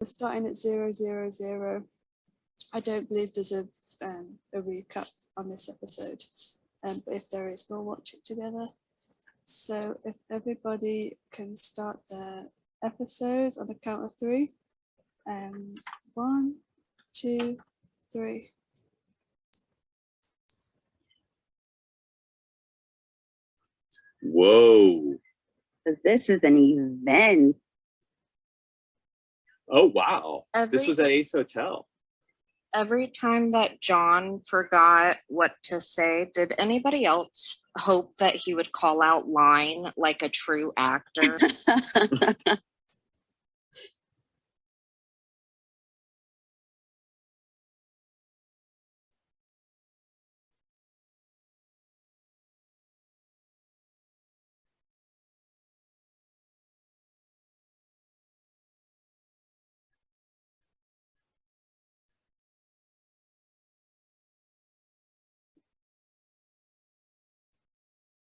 We're starting at 000. I don't believe there's a recap on this episode, but if there is, we'll watch it together. So if everybody can start their episodes on the count of 3. 1, 2, 3. Whoa. This is an event. Oh, wow. This was at Ace Hotel. Every time that John forgot what to say, did anybody else hope that he would call out line like a true actor?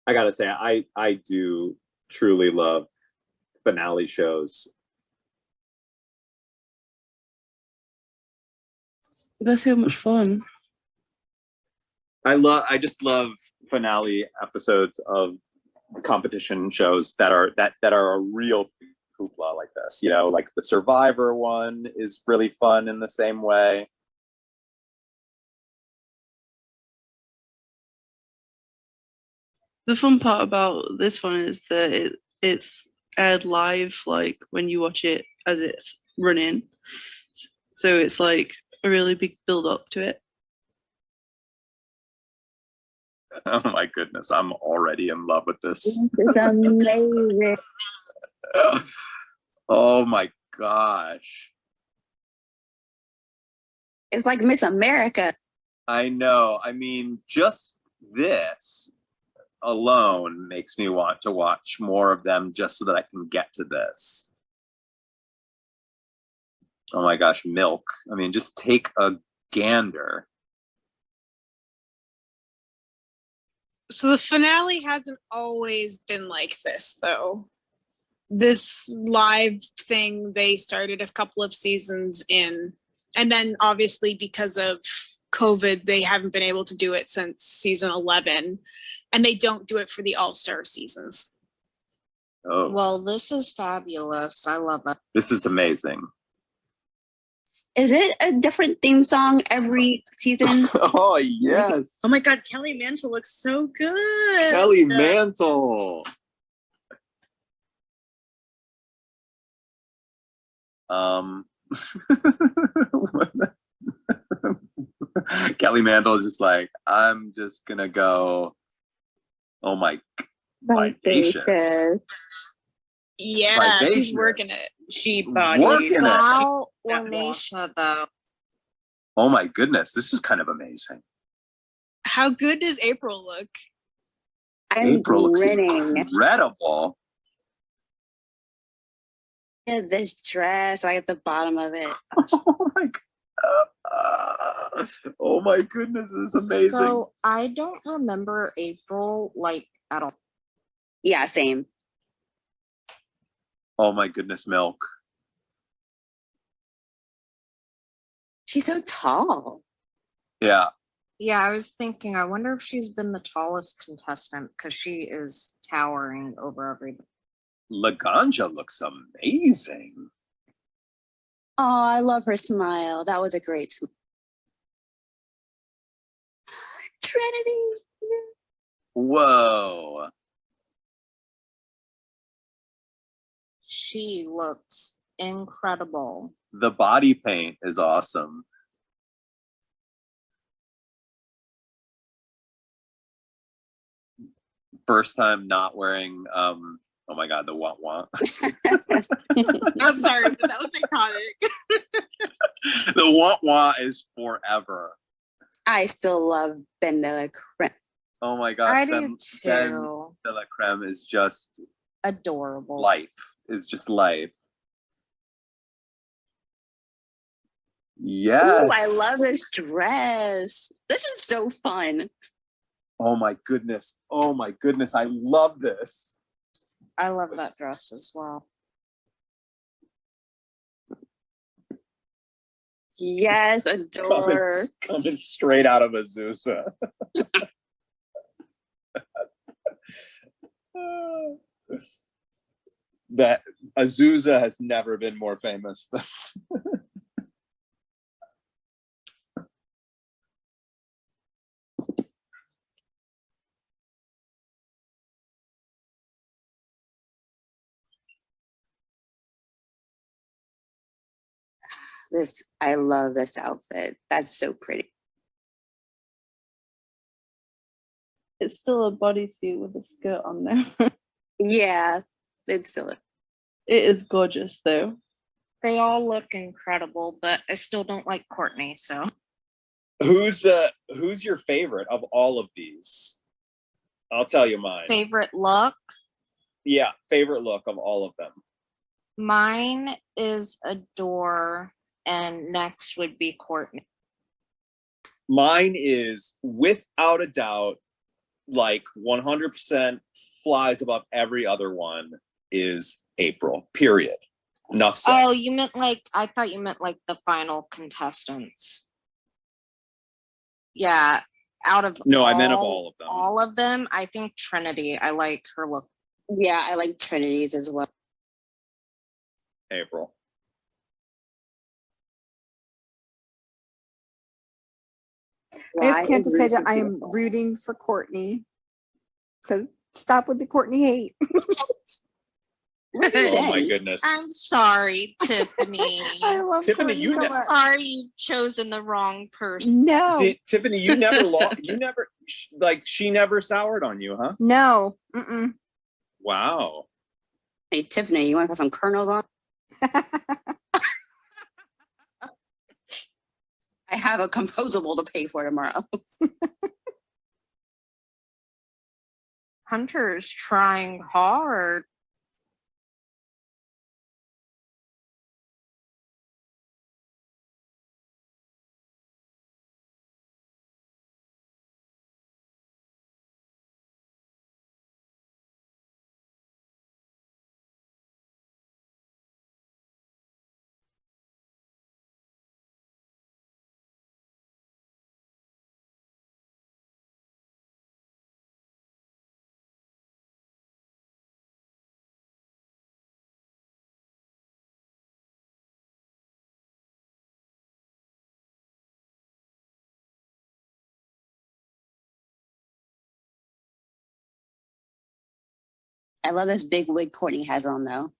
I gotta say, I do truly love finale shows. They're so much fun. I just love finale episodes of competition shows that are a real hoopla like this. You know, like the Survivor one is really fun in the same way. The fun part about this one is that it's aired live, like when you watch it as it's running. So it's like a really big build up to it. Oh my goodness, I'm already in love with this. It's amazing. Oh my gosh. It's like Miss America. I know. I mean, just this alone makes me want to watch more of them just so that I can get to this. Oh my gosh, Milk. I mean, just take a gander. So the finale hasn't always been like this, though. This live thing, they started a couple of seasons in, and then obviously because of COVID, they haven't been able to do it since season 11, and they don't do it for the All-Star seasons. Oh, Well, this is fabulous. I love it. this is amazing. Is it a different theme song every season? Oh, yes. Oh my God, Kelly Mantle looks so good. Kelly Mantle. Kelly Mantle is just like, I'm just gonna go. Oh my, vivacious. Yeah, she's Vivacious. working it. She Working it. Val Yeah. or Nisha, though. Oh my goodness, this is kind of amazing. How good does April look? I'm April looks grinning. incredible. Yeah, this dress, like at the bottom of it. Oh my oh my goodness, this is amazing. So I don't remember April like at all. Yeah, same. Oh my goodness, Milk. She's so tall. Yeah. Yeah, I was thinking, I wonder if she's been the tallest contestant because she is towering over everybody. Laganja looks amazing. Oh, I love her smile. That was a great smile. Trinity. Whoa. She looks incredible. The body paint is awesome. First time not wearing oh my god, the want. I'm sorry, but that was iconic. The want is forever. I still love Ben de la Creme. Oh my gosh, I Ben do Ben too. de la Creme is just Adorable. life. Is just life. Yes. Ooh, I love this dress. This is so fun. Oh my goodness. Oh my goodness. I love this. I love that dress as well. Yes, adore. Coming straight out of Azusa. That Azusa has never been more famous. I love this outfit. That's so pretty. It's still a bodysuit with a skirt on there. Yeah, it's still. It is gorgeous though. They all look incredible, but I still don't like Courtney. So Who's your favorite of all of these? I'll tell you mine. favorite look. Yeah, favorite look of all of them. Mine is Adore, and next would be Courtney. Mine is without a doubt, like 100% flies above every other one, is April, period. Enough said. Oh, you meant like, I thought you meant like the final contestants. Yeah, out of No, I meant of all of them. All of them, I think Trinity, I like her look. Yeah, I like Trinity's as well. April. I just can't say that I am rooting for Courtney. So stop with the Courtney hate. Oh my goodness. I'm sorry, Tiffany. I love Tiffany, Courtney you so ne- much. Sorry you've chosen the wrong person. No, Tiffany, you never lost. You never like she never soured on you, huh? no. Mm-mm. Wow. Hey, Tiffany, you want to put some kernels on? I have a composable to pay for tomorrow. Hunter's trying hard. I love this big wig Courtney has on though.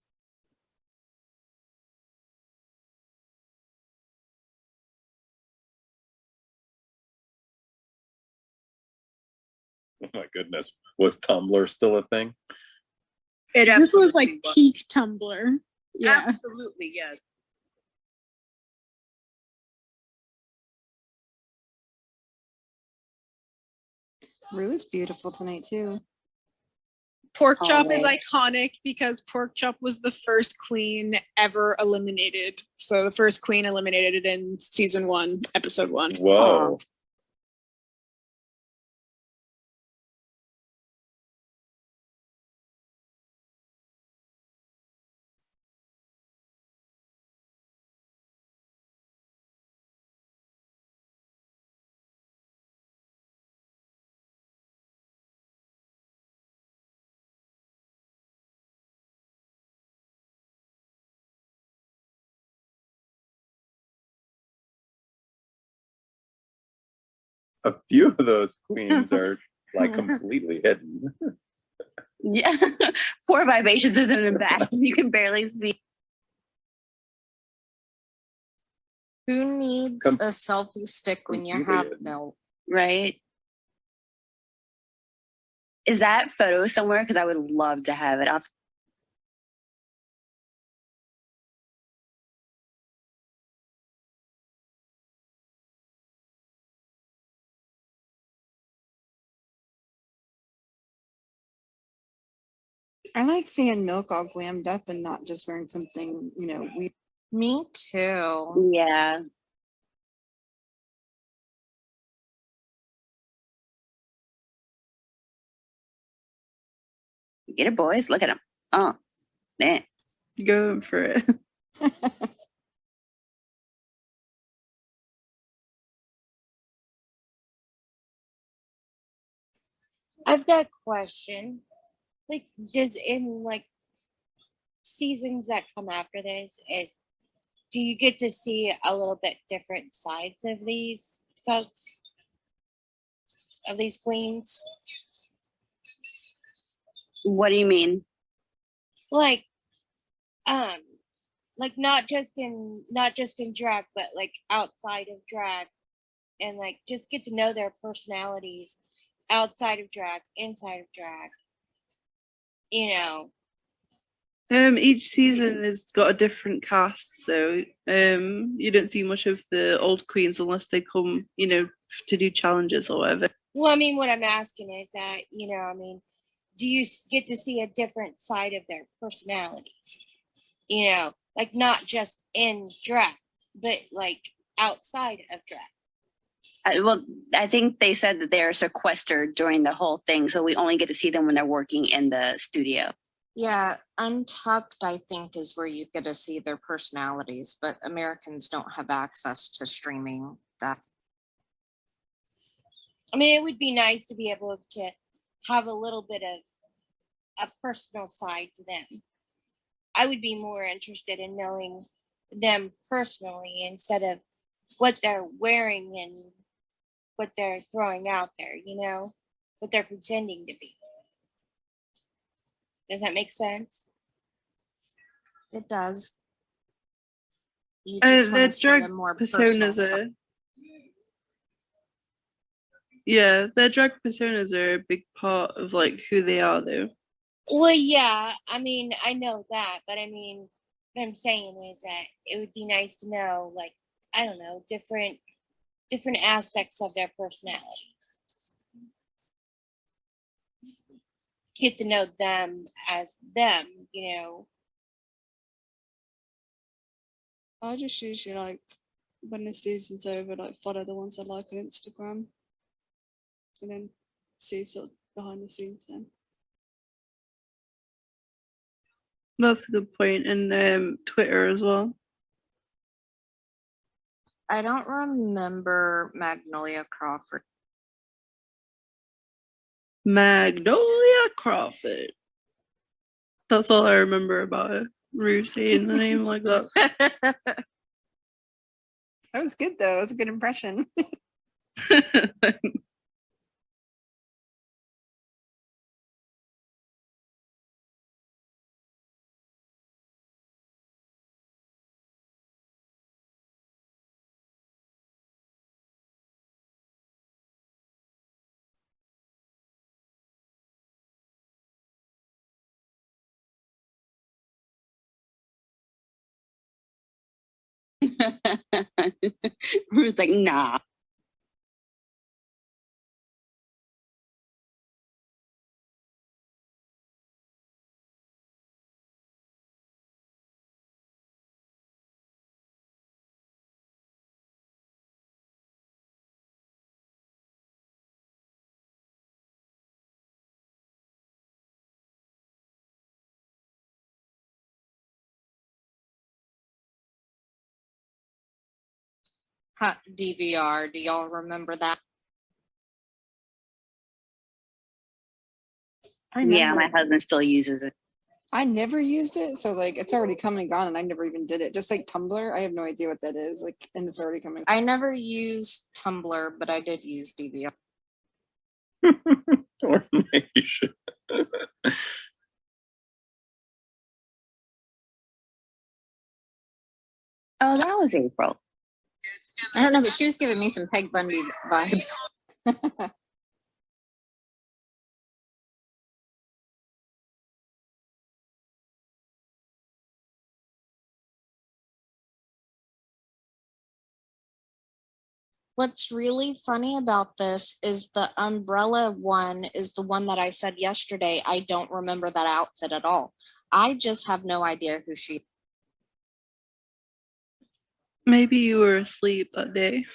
Oh my goodness. Was Tumblr still a thing? This was like peak Tumblr. Yeah. Absolutely, yes. Rue is beautiful tonight too. Pork chop is Always. iconic because pork chop was the first queen ever eliminated. So the first queen eliminated in season 1, episode 1. Whoa. A few of those queens are like completely hidden. Yeah, poor vibrations is in the back. You can barely see. Who needs a selfie stick when you have Completely. milk? Right? Is that photo somewhere? Because I would love to have it. I like seeing Milk all glammed up and not just wearing something, weird. Me too. Yeah. Get it, boys. Look at them. Oh, man. Going for it. I've got a question. Like, does in like seasons that come after this, do you get to see a little bit different sides of these folks, of these queens? What do you mean? Like, like not just in drag, but like outside of drag, and like just get to know their personalities outside of drag, inside of drag. You know. Each season has got a different cast, so you don't see much of the old queens unless they come, to do challenges or whatever. Well, I mean, what I'm asking is that, I mean, do you get to see a different side of their personalities? Like not just in drag, but like outside of drag. Well, I think they said that they're sequestered during the whole thing, so we only get to see them when they're working in the studio. Yeah, Untucked, I think, is where you get to see their personalities, but Americans don't have access to streaming that. I mean, it would be nice to be able to have a little bit of a personal side to them. I would be more interested in knowing them personally instead of what they're wearing and what they're throwing out there, what they're pretending to be. Does that make sense? It does. You just want to see a more personal side. Yeah, their drag personas are a big part of like who they are, though. Well, yeah, I mean, I know that, but I mean, what I'm saying is that it would be nice to know, like, I don't know, different aspects of their personalities. Get to know them as them, I just usually like when the season's over, like follow the ones I like on Instagram, and then see sort of behind the scenes then. That's a good point. And Twitter as well. I don't remember Magnolia Crawford. Magnolia Crawford. That's all I remember about it. Rue saying the name like that. That was good though. It was a good impression. Rue's like, nah. Hot DVR, do y'all remember that? Yeah, my husband still uses it. I never used it, so like it's already come and gone, and I never even did it. Just like Tumblr, I have no idea what that is. Like, and it's already coming. I never used Tumblr, but I did use DVR. Formation. Oh, that was April. I don't know, but she was giving me some Peg Bundy vibes. What's really funny about this is the umbrella one is the one that I said yesterday. I don't remember that outfit at all. I just have no idea who she. Maybe you were asleep that day.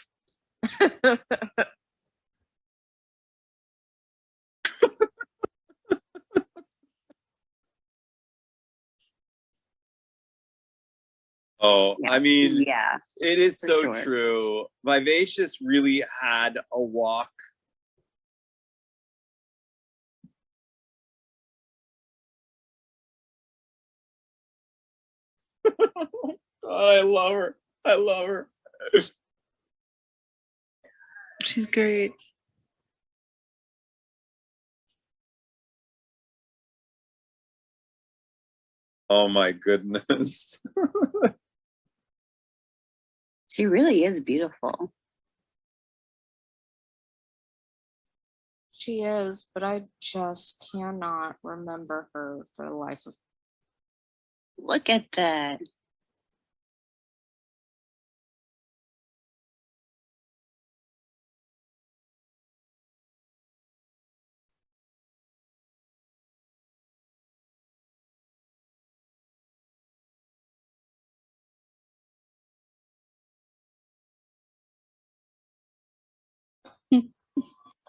Oh, Yeah. I mean, Yeah. it is for so sure. true. Vivacious really had a walk Oh, I love her. I love her. She's great. Oh my goodness. She really is beautiful. She is, but I just cannot remember her for the life of. Look at that.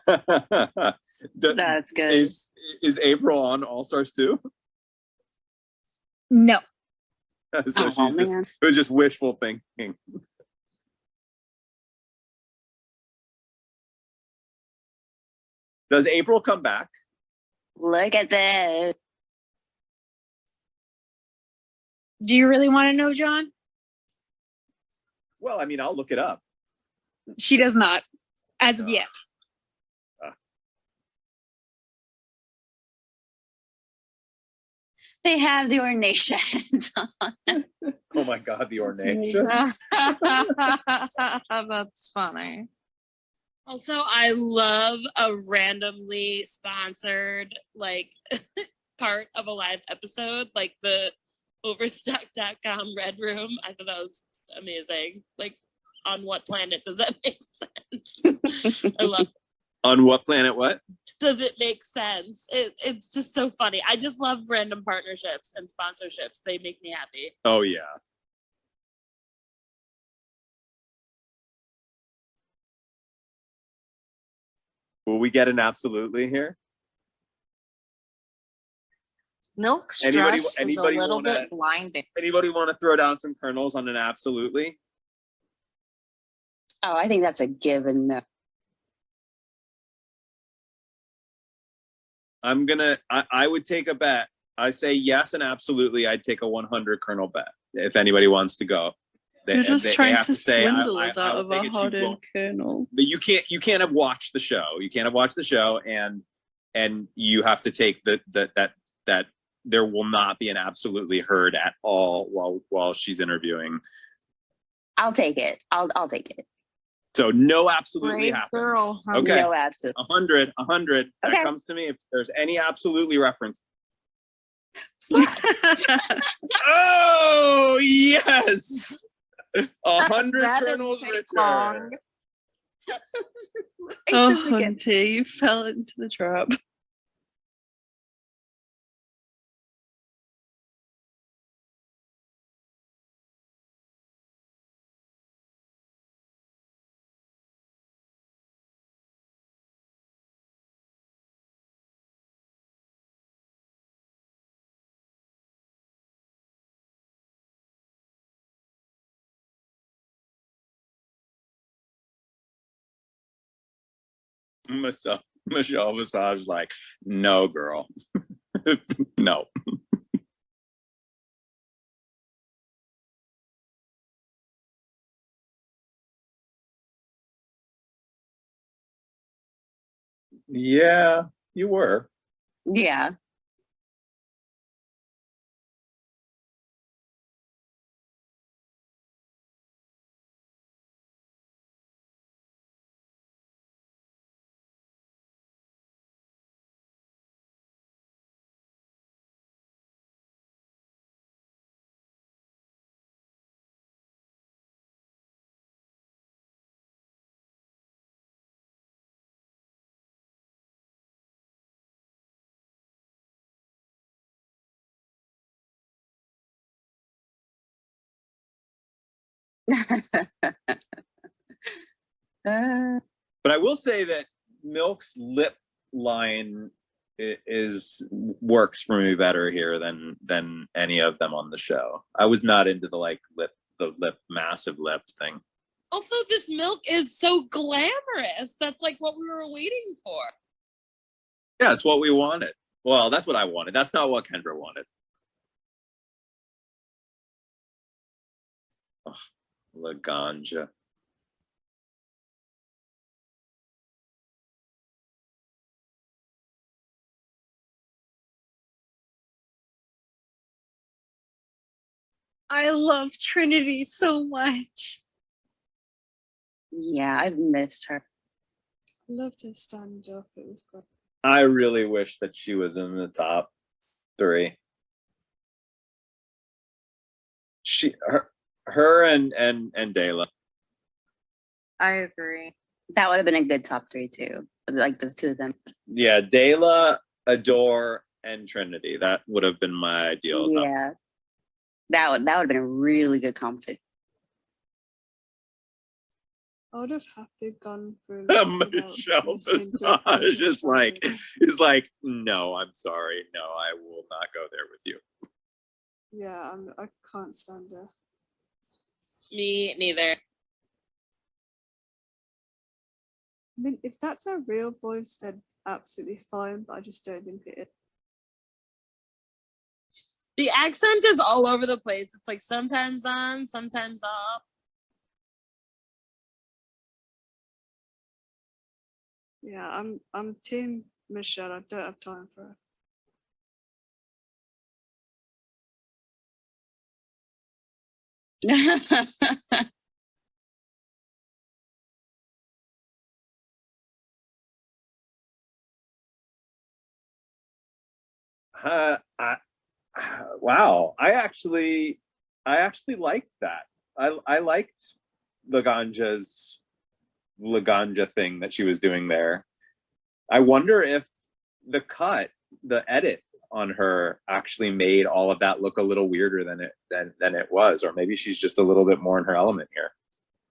That's good. Is April on All Stars 2? No. So Oh, she's just, man. it was just wishful thinking. Does April come back? Look at this. Do you really want to know, John? Well, I mean, I'll look it up. She does not, as of yet. They have the ornations on. Oh my God, the ornations. That's funny. Also, I love a randomly sponsored like part of a live episode, like the Overstock.com Red Room. I thought that was amazing. Like, on what planet does that make sense? I love it. On what planet? What? Does it make sense? It's just so funny. I just love random partnerships and sponsorships. They make me happy. Oh yeah. Will we get an absolutely here? Milk's Anybody- dress is a anybody little wanna- bit blinding. Anybody want to throw down some kernels on an absolutely? Oh, I think that's a given. No. I would take a bet. I say yes, and absolutely, I'd take a 100 kernel bet if anybody wants to go. You're just trying have to say, swindle us I out will of our take it, you hard-earned won't. kernel. But you can't have watched the show. You can't have watched the show, and you have to take that there will not be an absolutely heard at all while she's interviewing. I'll take it. I'll take it. So no absolutely Brave happens. girl, huh? Okay. No, absolutely. 100. That Okay. comes to me if there's any absolutely reference. Oh yes, 100 That kernels doesn't take return. long. Oh, Hunty, you fell into the trap. Michelle Visage like, no, girl. No. Yeah, you were. Yeah. But I will say that Milk's lip line works for me better here than any of them on the show. I was not into the massive lip thing. Also, this Milk is so glamorous. That's like what we were waiting for. Yeah, it's what we wanted. Well, that's what I wanted. That's not what Kendra wanted. Oh, Laganja. I love Trinity so much. Yeah, I've missed her. I loved her stand up. It was great. I really wish that she was in the top 3. Her and Dayla. I agree. That would have been a good top 3 too. Like the 2 of them. Yeah, Dayla, Adore, and Trinity. That would have been my ideal top. Yeah. That would have been a really good competition. I would have happily gone through. Michelle Visage is like, no, I'm sorry. No, I will not go there with you. Yeah, I can't stand her. Me neither. I mean, if that's her real voice, then absolutely fine, but I just don't think it is. The accent is all over the place. It's like sometimes on, sometimes off. Yeah, I'm team Michelle. I don't have time for her. Wow, I actually liked that. I liked Laganja's Laganja thing that she was doing there. I wonder if the edit on her actually made all of that look a little weirder than it was, or maybe she's just a little bit more in her element here.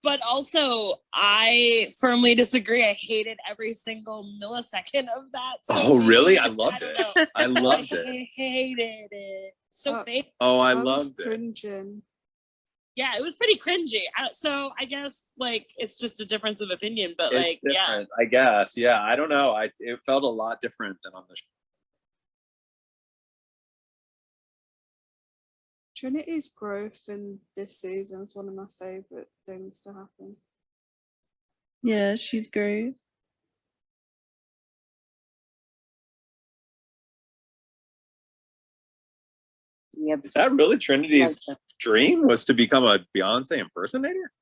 But also, I firmly disagree. I hated every single millisecond of that. So Oh, really? I maybe- loved don't it. know. I loved it. I hated it. So fake. Oh, I was loved it. cringing. Yeah, it was pretty cringy. So I guess like it's just a difference of opinion, but It's like yeah. different, I guess. Yeah, I don't know. It felt a lot different than on the show. Trinity's growth in this season is one of my favorite things to happen. Yeah, she's great. Yep. Is that really Trinity's dream, was to become a Beyonce impersonator?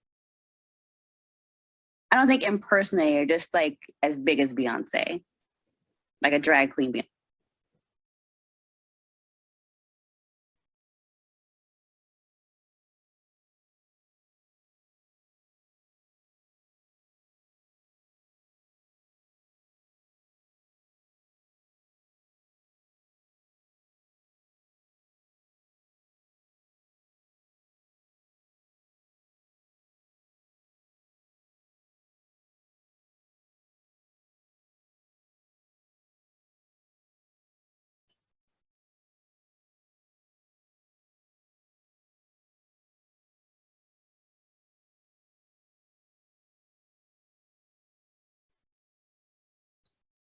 I don't think impersonator, just like as big as Beyonce, like a drag queen.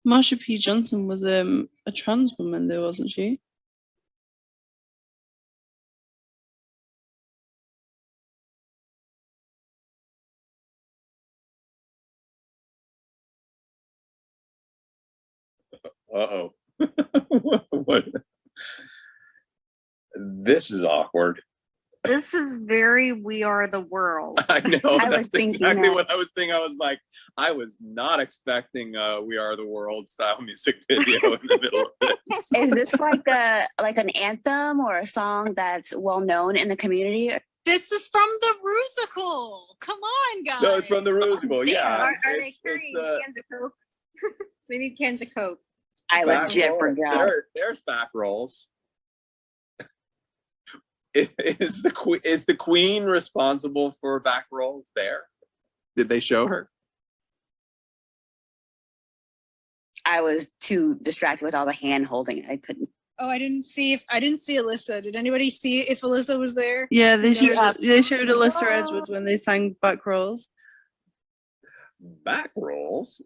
Marsha P. Johnson was a trans woman, though, wasn't she? Uh-oh. What? This is awkward. This is very We Are the World. I know. I was That's thinking exactly that. what I was thinking. I was like, I was not expecting We Are the World style music video in the middle of this. Is this like an anthem or a song that's well known in the community? This is from the Rusical. Come on, guys. No, it's from the Rusical. Yeah. Are they It's, carrying uh, cans of Coke? We need cans of Coke. I back legit rolls. forgot. There's back rolls. Is the queen responsible for back rolls there? Did they show her? I was too distracted with all the hand holding. I couldn't. Oh, I didn't see Alyssa. Did anybody see if Alyssa was there? Yeah, they No. showed Alyssa Edwards when they sang Back Rolls. Back rolls?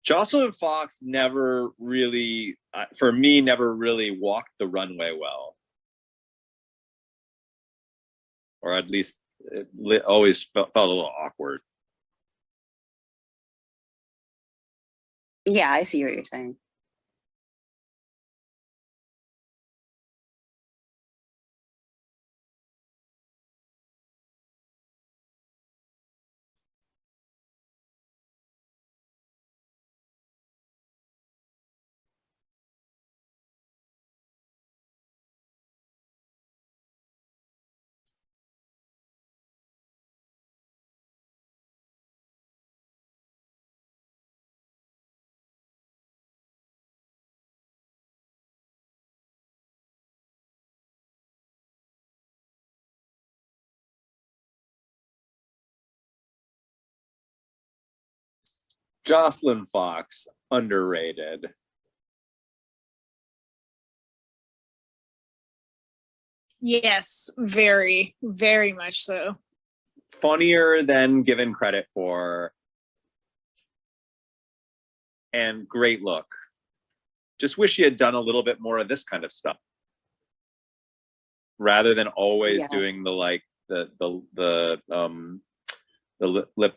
Jocelyn Fox never really, for me, never really walked the runway well. Or at least it always felt a little awkward. Yeah, I see what you're saying. Jocelyn Fox, underrated. Yes, very, very much so. Funnier than given credit for. And great look. Just wish she had done a little bit more of this kind of stuff. Rather than always doing the like the lip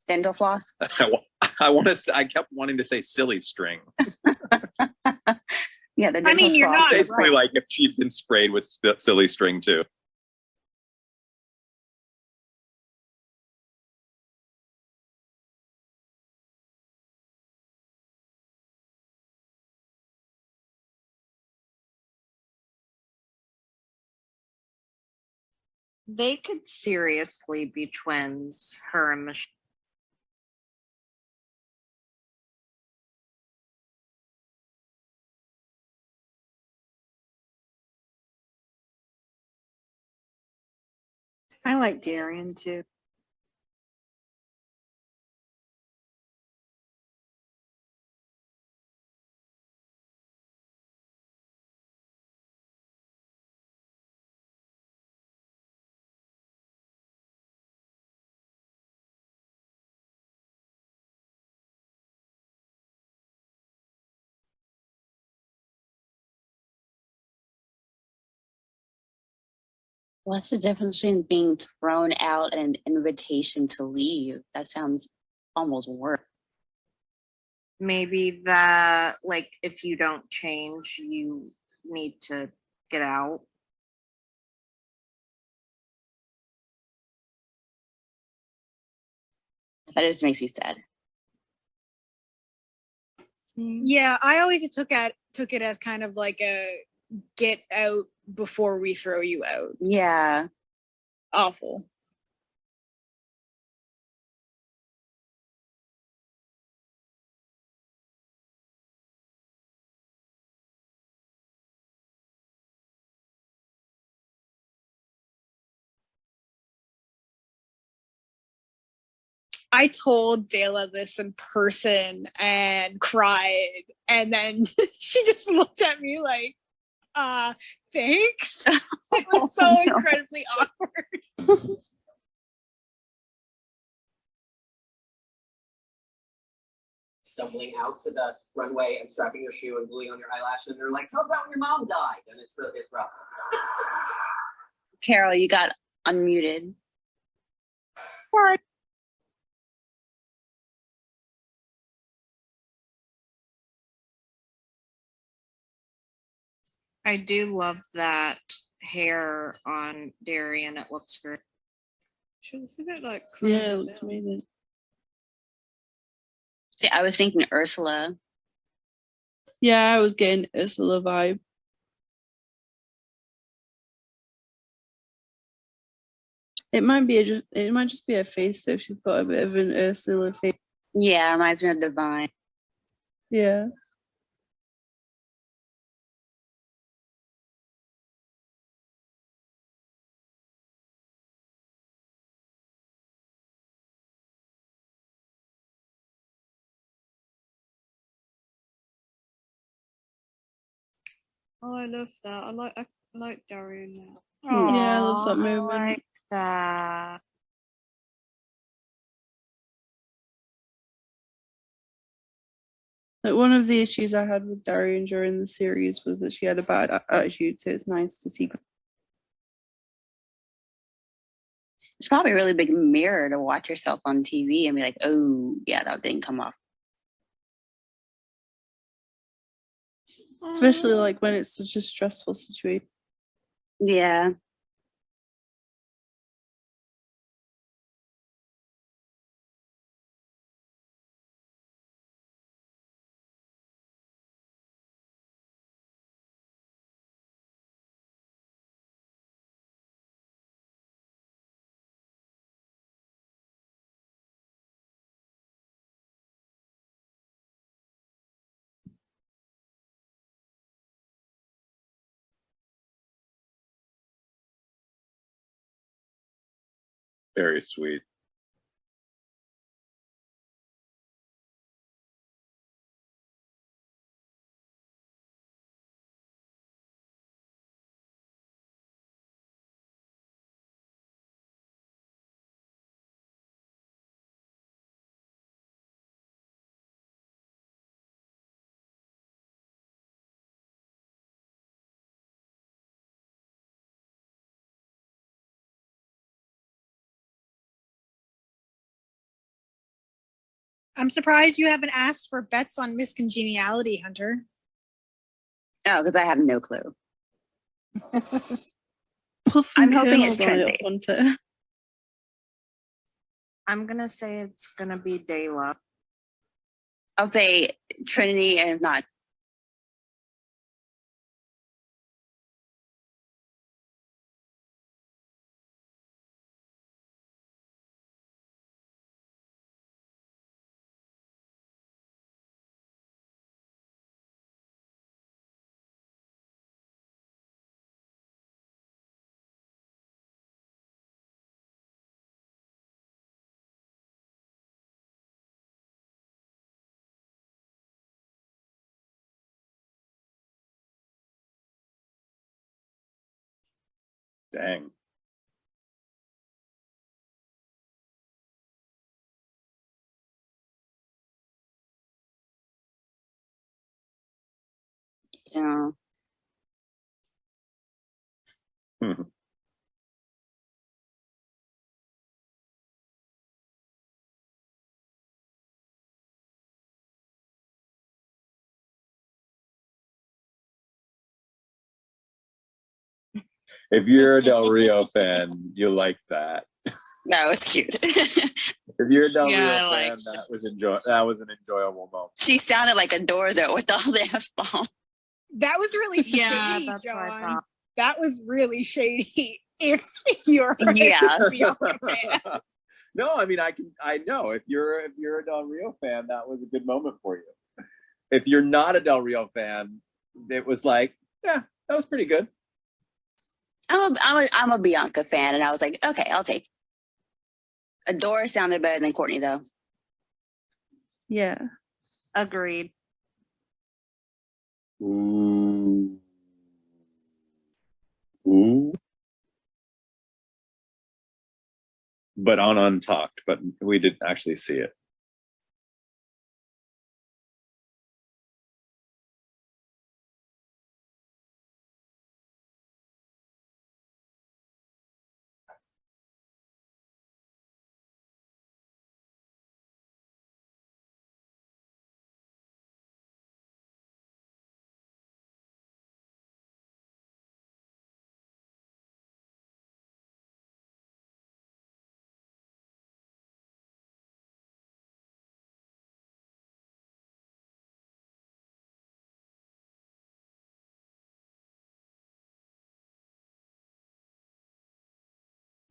dental floss. I kept wanting to say silly string. Yeah, the I mean, you're not basically right. like if she'd been sprayed with silly string too. They could seriously be twins, her and Michelle. I like Darian too. What's the difference between being thrown out and an invitation to leave? That sounds almost worse. Maybe that, like, if you don't change, you need to get out. That just makes me sad. Yeah, I always took it as kind of like a get out before we throw you out. Yeah. Awful. I told Dayla this in person and cried, and then she just looked at me like, thanks. It was so incredibly awkward. Stumbling out to the runway and strapping your shoe and gluing on your eyelash, and they're like, "Tell us about when your mom died," and it's rough. Carol, you got unmuted. What? I do love that hair on Darian. It looks great. She looks a bit like Yeah, it looks amazing. See, I was thinking Ursula. Yeah, I was getting Ursula vibe. It might just be her face though. She's got a bit of an Ursula face. Yeah, reminds me of Divine. Yeah. Oh, I love that. I like Darian now. Yeah, I love that Aw, moment. I like that. Like one of the issues I had with Darian during the series was that she had a bad attitude, so it's nice to see. It's probably a really big mirror to watch yourself on TV and be like, oh, yeah, that didn't come off. Especially like when it's such a stressful situation. Yeah. Very sweet. I'm surprised you haven't asked for bets on Miss Congeniality, Hunter. Oh, because I have no clue. I'm hoping it's trendy. I'm gonna say it's gonna be Dayla. I'll say Trinity, and if not, Dang. yeah. Hmm. If you're a Del Rio fan, you like that. That was cute. If you're a Del Yeah, Rio I fan, like that was an enjoyable moment. She sounded like a door, though, with all the F-bombs. That was really Yeah, shady, that's what I John. thought. That was really shady. If you're Yeah. a Del Rio fan. No, I mean I know if you're a Del Rio fan, that was a good moment for you. If you're not a Del Rio fan, it was like, yeah, that was pretty good. I'm a Bianca fan, and I was like, okay, I'll take it. Adora sounded better than Courtney, though. Yeah. Agreed. Ooh. Ooh. But on Untalked, but we didn't actually see it.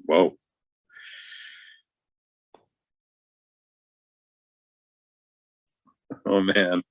Whoa. Oh man.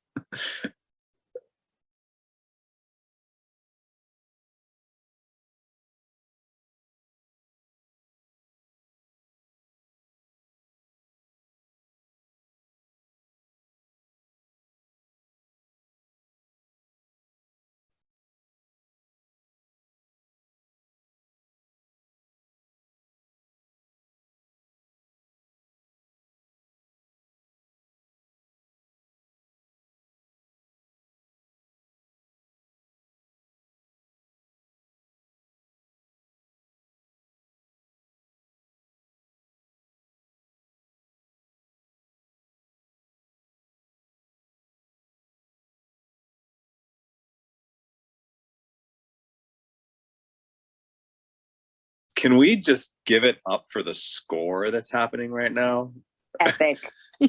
Can we just give it up for the score that's happening right now? Epic.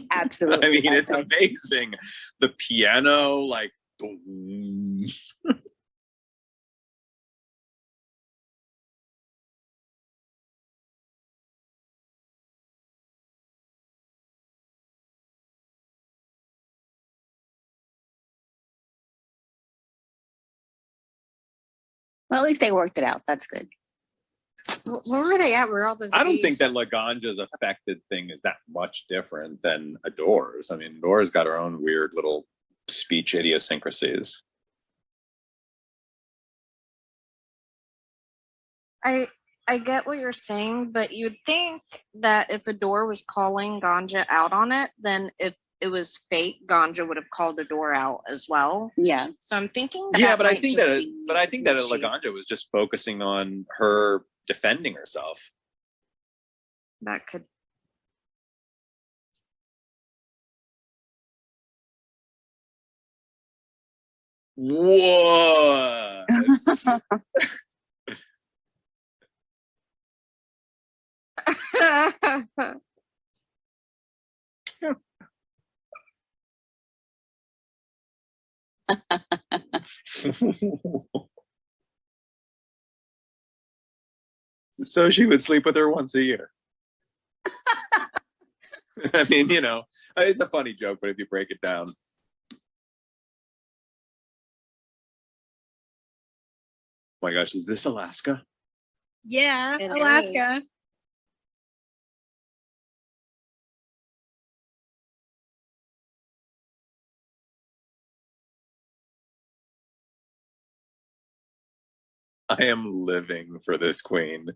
Absolutely. I mean, it's epic. amazing. The piano, like, Well, at least they worked it out. That's good. Where were they at? Where all those? I don't think beads? that Laganja's affected thing is that much different than Adore's. I mean, Adore's got her own weird little speech idiosyncrasies. I get what you're saying, but you'd think that if Adore was calling Ganja out on it, then if it was fake, Ganja would have called Adore out as well. Yeah. So I'm thinking Yeah, but I might think just that be she- Laganja was just focusing on her defending herself. that could What? So she would sleep with her once a year. I mean, you know, it's a funny joke, but if you break it down. Oh my gosh, is this Alaska? Yeah, It Alaska. I am living for this queen.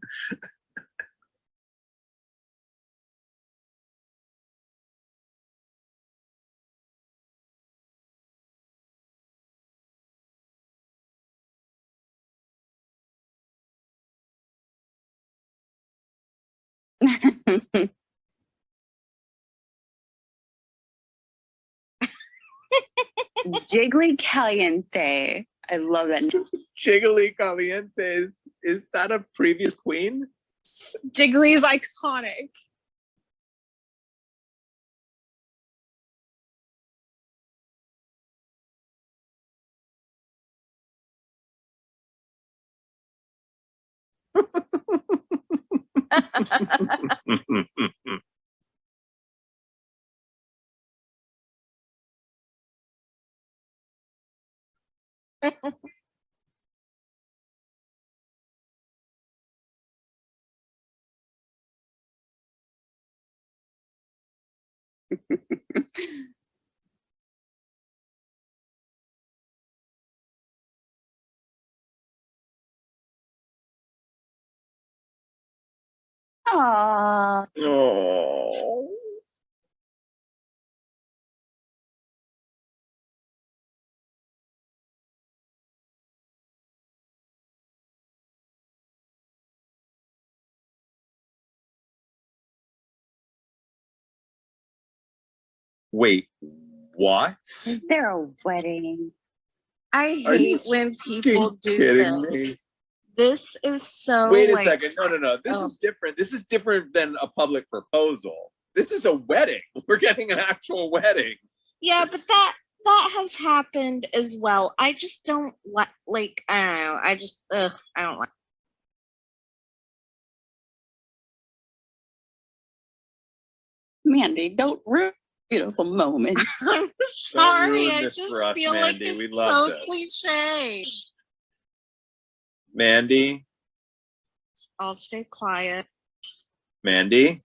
Jiggly Caliente. I love that. Jiggly Caliente, is that a previous queen? Jiggly's iconic. Aww. Oh. Wait, what? Is there a wedding? I Are you hate when people do kidding this. me? This is so Wait a like, second. No. This oh. is different. This is different than a public proposal. This is a wedding. We're getting an actual wedding. Yeah, but that has happened as well. I just don't like I don't know. I don't like Mandy, don't ruin beautiful moment. I'm sorry. ruin I this just for us, feel like Mandy. it's We love so this. cliche. Mandy? I'll stay quiet. Mandy?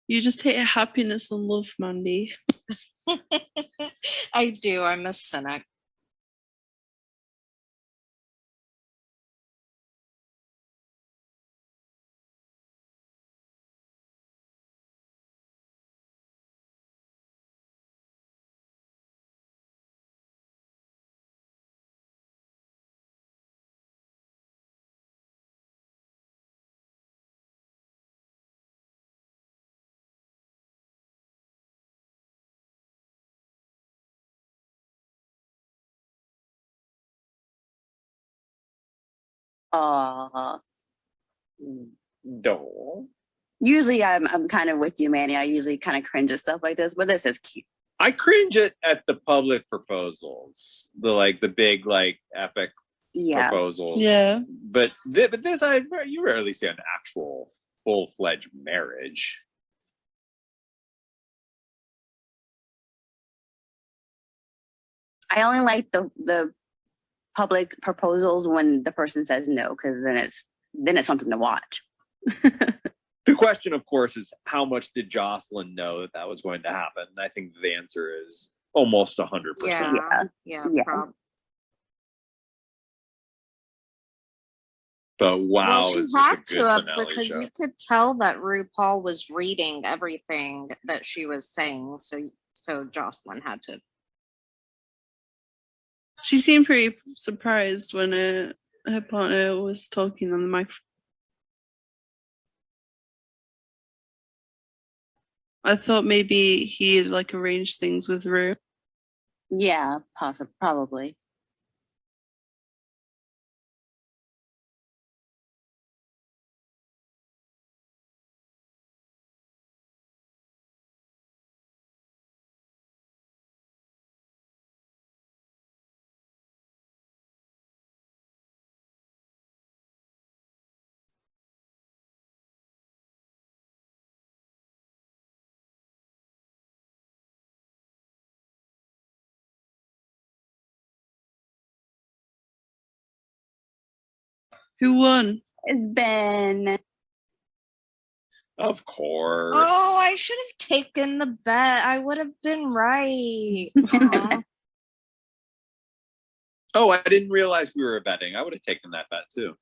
You just take happiness and love, Mandy. I do. I'm a cynic. Uh, No. usually I'm kind of with you, Manny. I usually kind of cringe at stuff like this, but this is cute. I cringe at the public proposals, the big epic Yeah. proposals. Yeah. But this you rarely see an actual full-fledged marriage. I only like the public proposals when the person says no, because then it's something to watch. The question, of course, is how much did Jocelyn know that was going to happen? And I think the answer is almost 100%. Yeah. But wow, Well, she is this had a to good have, finale because show. you could tell that RuPaul was reading everything that she was saying. So Jocelyn had to. She seemed pretty surprised when her partner was talking on the microphone. I thought maybe he had arranged things with Rue. Yeah, probably. Who won? It's Ben. Of course. Oh, I should have taken the bet. I would have been right. Aw. Oh, I didn't realize we were betting. I would have taken that bet too.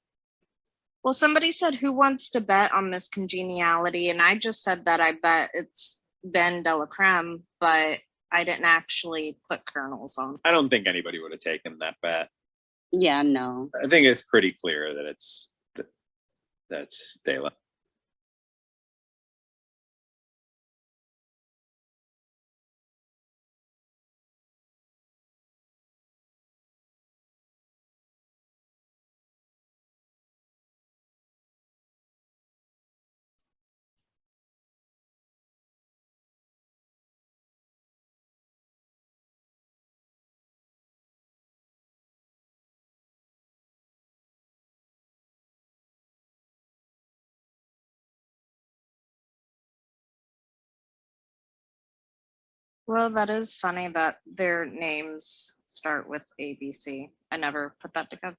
Well, somebody said, who wants to bet on Miss Congeniality? And I just said that I bet it's Ben Delacreme, but I didn't actually put kernels on. I don't think anybody would have taken that bet. Yeah, no. I think it's pretty clear that that's Dela. Well, that is funny that their names start with ABC. I never put that together.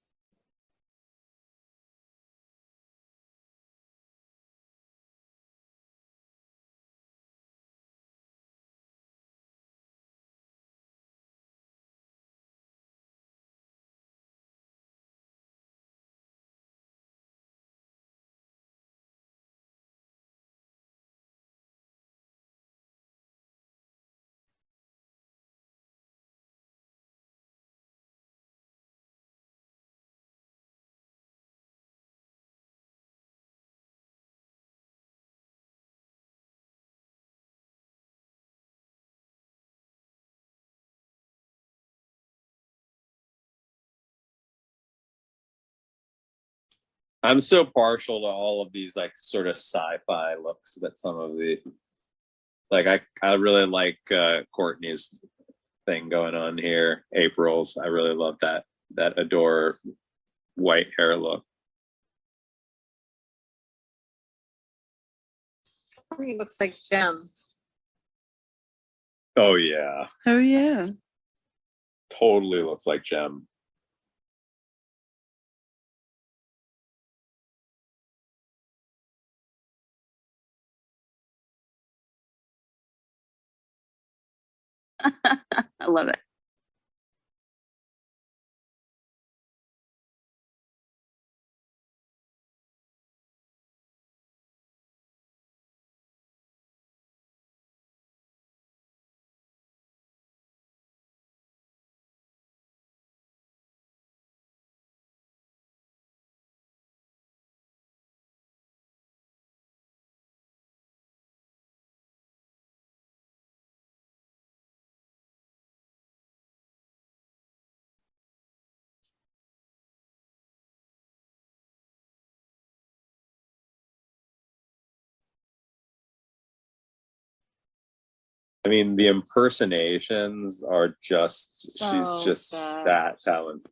I'm so partial to all of these sort of sci-fi looks that some of the I really like Courtney's thing going on here. April's, I really love that Adore white hair look. He looks like Jem. Oh yeah, Oh yeah. totally looks like Jem. I love it. I mean, the impersonations are just, she's So just good. that talented.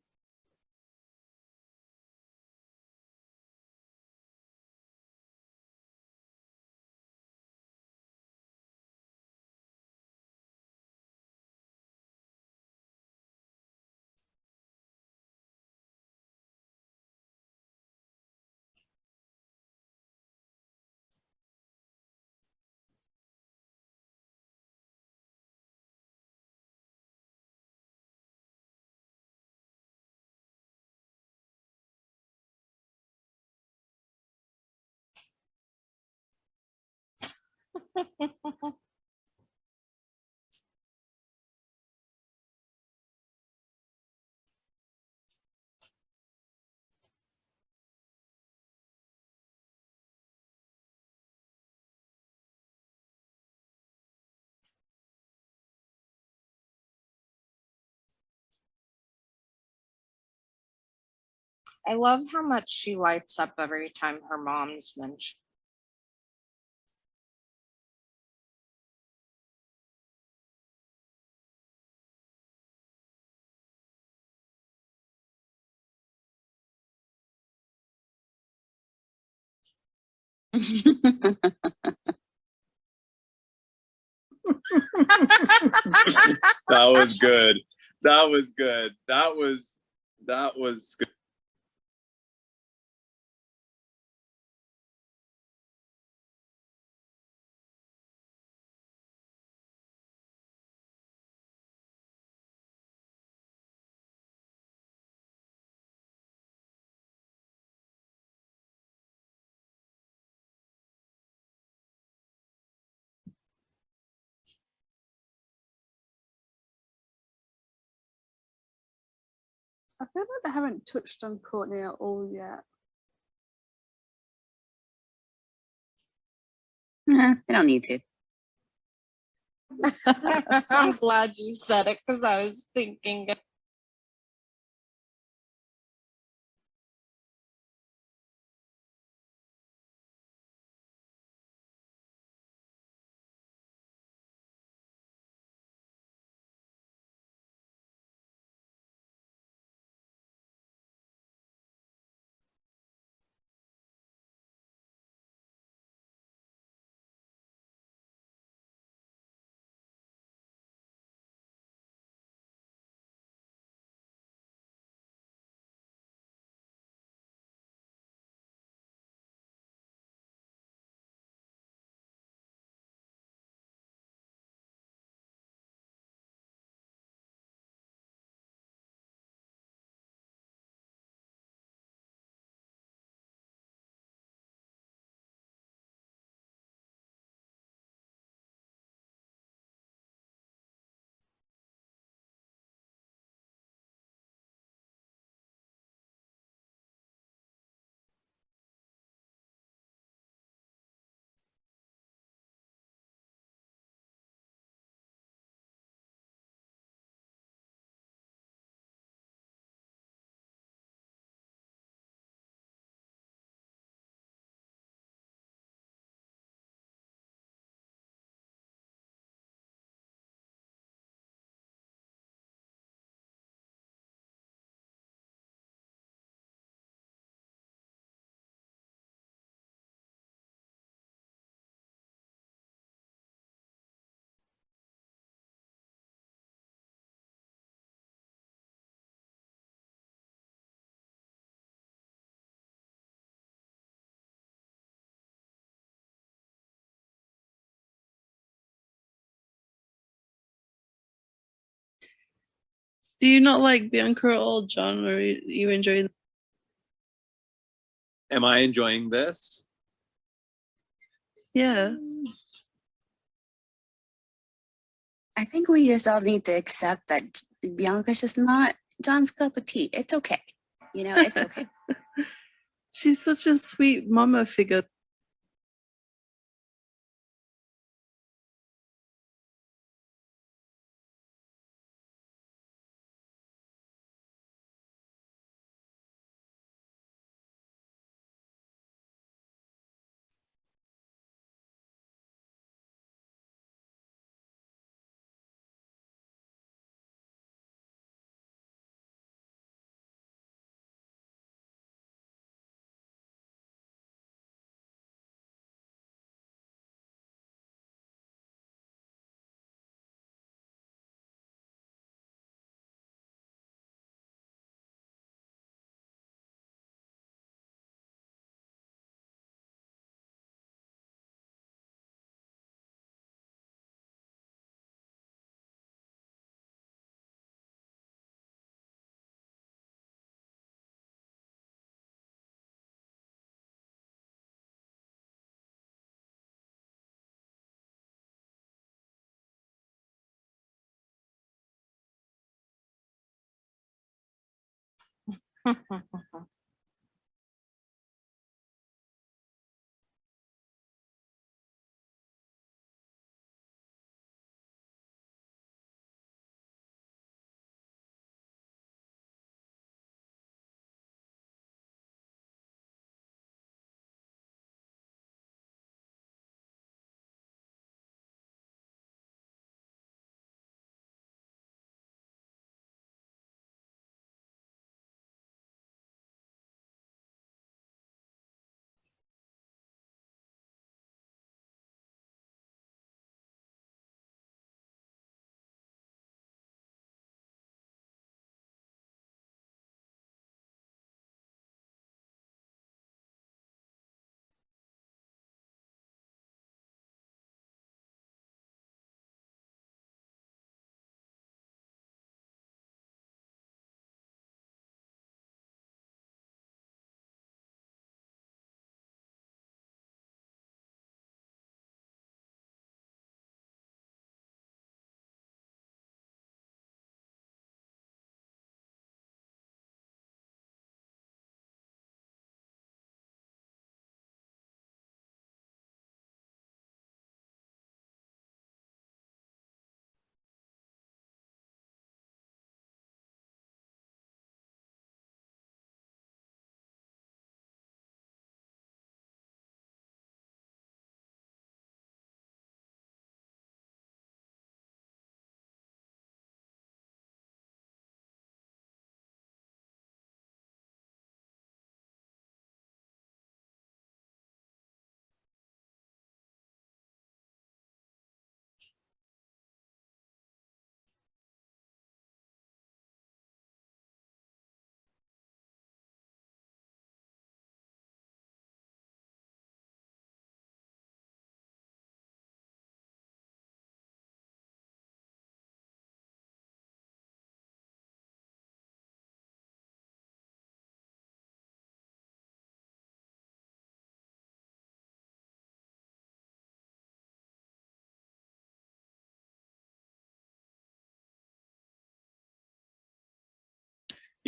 I love how much she lights up every time her mom's mentioned. That was good. That was good. That was good. I feel like they haven't touched on Courtney at all yet. Nah, I don't need to. I'm glad you said it because I was thinking. Do you not like Bianca at all, John, or you enjoy? Am I enjoying this? Yeah. I think we just all need to accept that Bianca's just not John's cup of tea. It's okay. You know, it's okay. She's such a sweet mama figure. You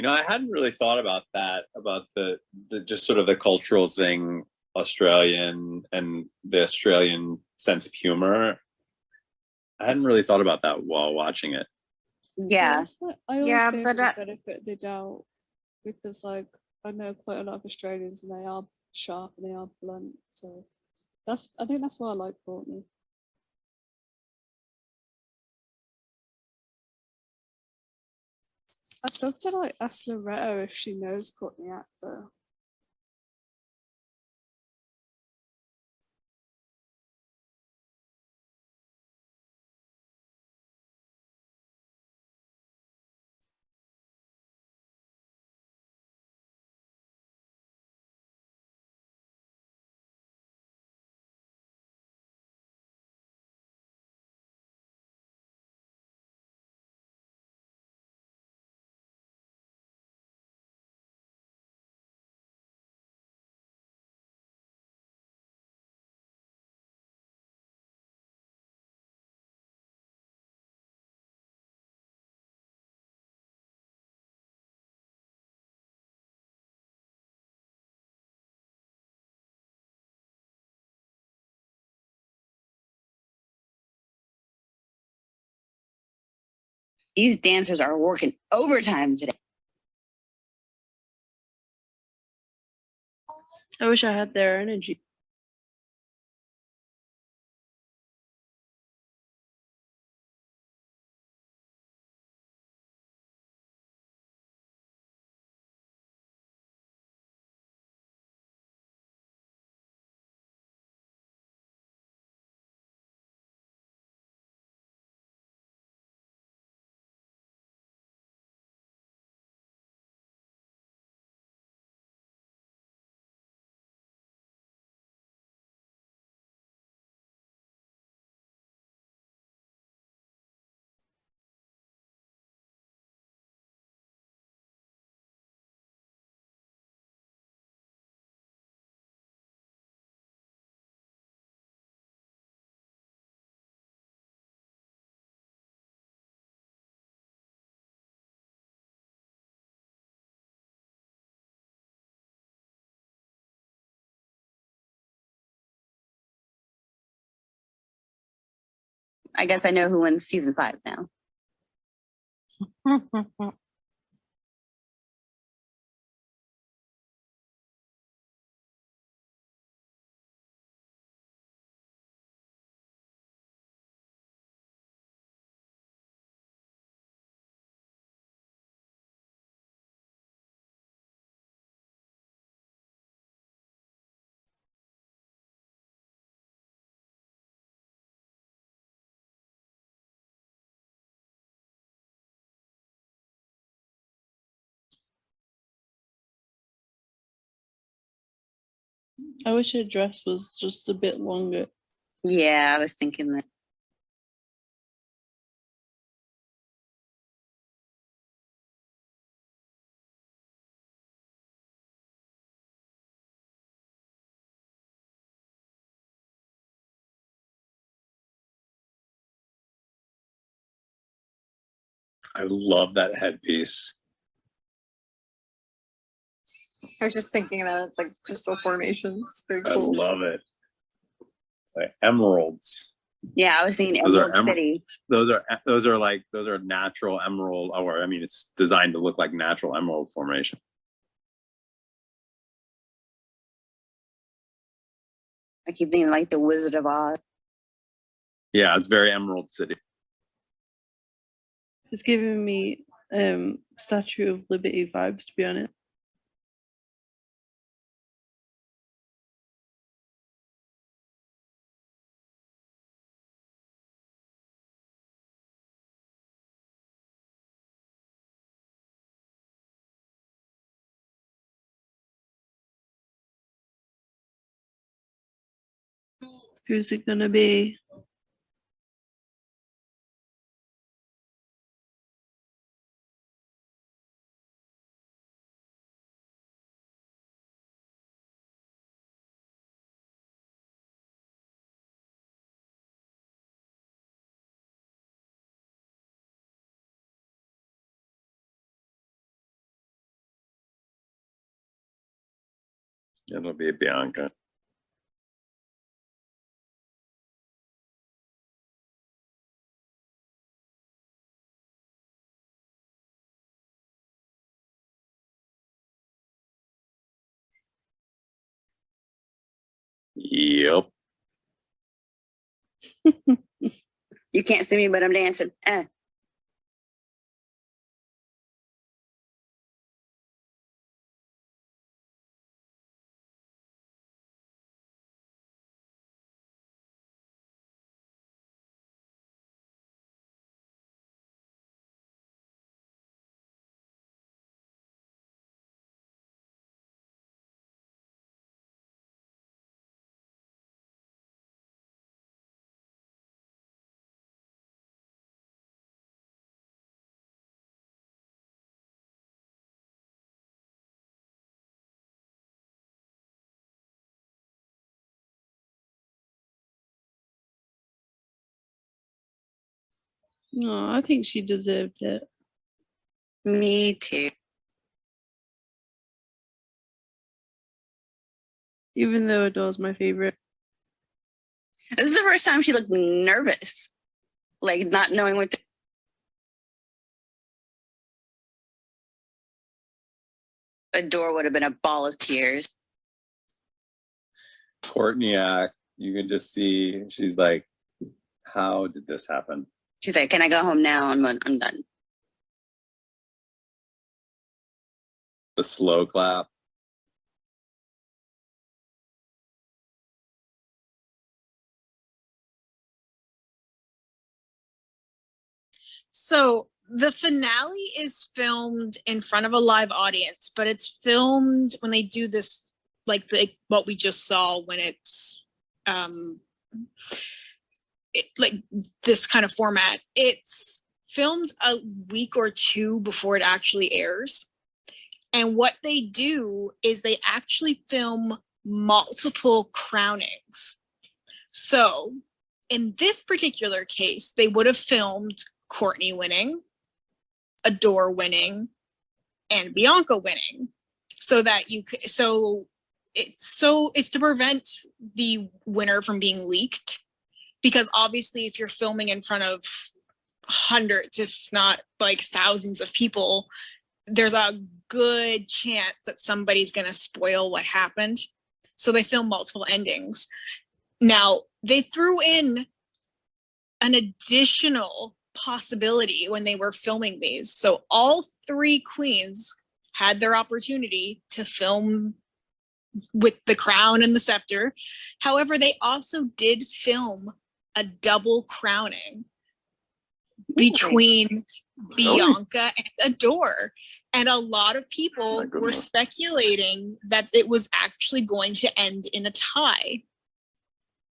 know, I hadn't really thought about that, about the just sort of the cultural thing, Australian and the Australian sense of humor. I hadn't really thought about that while watching it. Yeah. I always Yeah, gave but, them the benefit of the doubt because, like, I know quite a lot of Australians and they are sharp and they are blunt. So I think that's why I like Courtney. I'd love to like ask Loretta if she knows Courtney Actor. These dancers are working overtime today. I wish I had their energy. I guess I know who wins season 5 now. I wish her dress was just a bit longer. Yeah, I was thinking that. I love that headpiece. I was just thinking that it's like crystal formations. Very I cool. love it. It's like emeralds. Yeah, I was thinking Those are Emerald City. Those are natural emerald, or I mean, it's designed to look like natural emerald formation. I keep thinking like the Wizard of Oz. Yeah, it's very Emerald City. It's giving me Statue of Liberty vibes, to be honest. Who's it gonna be? It'll be Bianca. Yep. You can't see me, but I'm dancing. No, I think she deserved it. Me too. Even though Adele's my favorite. This is the first time she looked nervous, like not knowing what to. Adore would have been a ball of tears. Courtney act, you can just see she's like, how did this happen? She's like, "Can I go home now? I'm done." The slow clap. So the finale is filmed in front of a live audience, but it's filmed when they do this, like what we just saw when it's like this kind of format. It's filmed a week or two before it actually airs. And what they do is they actually film multiple crownings. So in this particular case, they would have filmed Courtney winning, Adore winning, and Bianca winning, so that it's to prevent the winner from being leaked, because obviously if you're filming in front of hundreds, if not like thousands of people, there's a good chance that somebody's going to spoil what happened. So they film multiple endings. Now, they threw in an additional possibility when they were filming these. So all 3 queens had their opportunity to film with the crown and the scepter. However, they also did film a double crowning between Bianca and Adore. And a lot of people were speculating that it was actually going to end in a tie.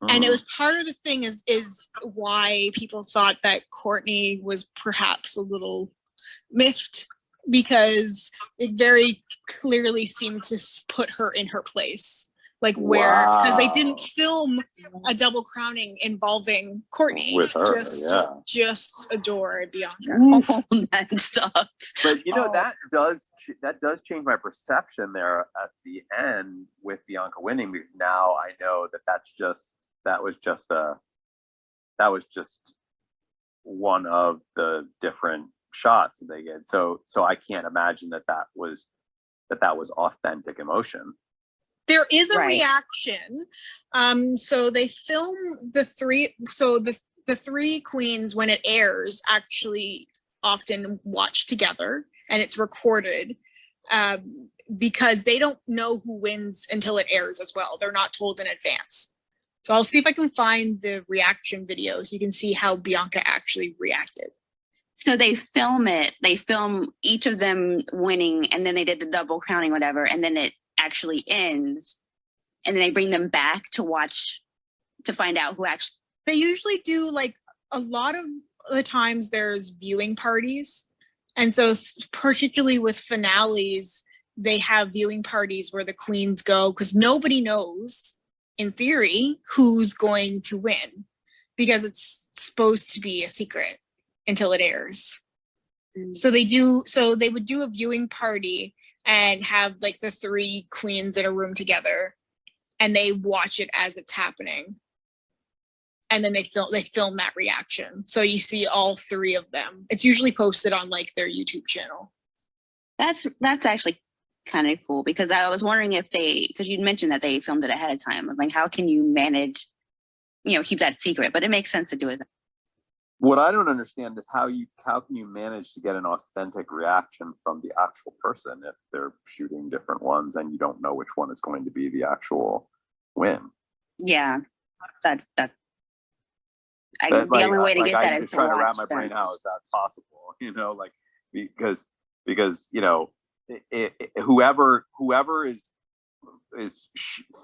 And it was part of the thing is why people thought that Courtney was perhaps a little miffed, because it very clearly seemed to put her in her place. Like where, because they didn't film a double crowning involving Courtney. With her, just Adore Bianca. Oh, that sucks. But you know, that does change my perception there at the end with Bianca winning, because now I know that was just one of the different shots that they get. So I can't imagine that was authentic emotion. There is a reaction. So they film the 3. So the 3 queens, when it airs, actually often watch together, and it's recorded because they don't know who wins until it airs as well. They're not told in advance. So I'll see if I can find the reaction video so you can see how Bianca actually reacted. So they film it. They film each of them winning, and then they did the double crowning, whatever, and then it actually ends, and then they bring them back to watch to find out who actually. They usually do, like, a lot of the times there's viewing parties, and so particularly with finales, they have viewing parties where the queens go, because nobody knows, in theory, who's going to win, because it's supposed to be a secret until it airs. So they would do a viewing party and have like the 3 queens in a room together, and they watch it as it's happening. And then they film that reaction. So you see all 3 of them. It's usually posted on like their YouTube channel. That's actually kind of cool, because I was wondering because you'd mentioned that they filmed it ahead of time. Like, how can you manage, keep that secret? But it makes sense to do it. What I don't understand is how can you manage to get an authentic reaction from the actual person if they're shooting different ones and you don't know which one is going to be the actual win. Yeah, the only way to get that is to try to wrap watch my them. brain how is that possible? Because whoever is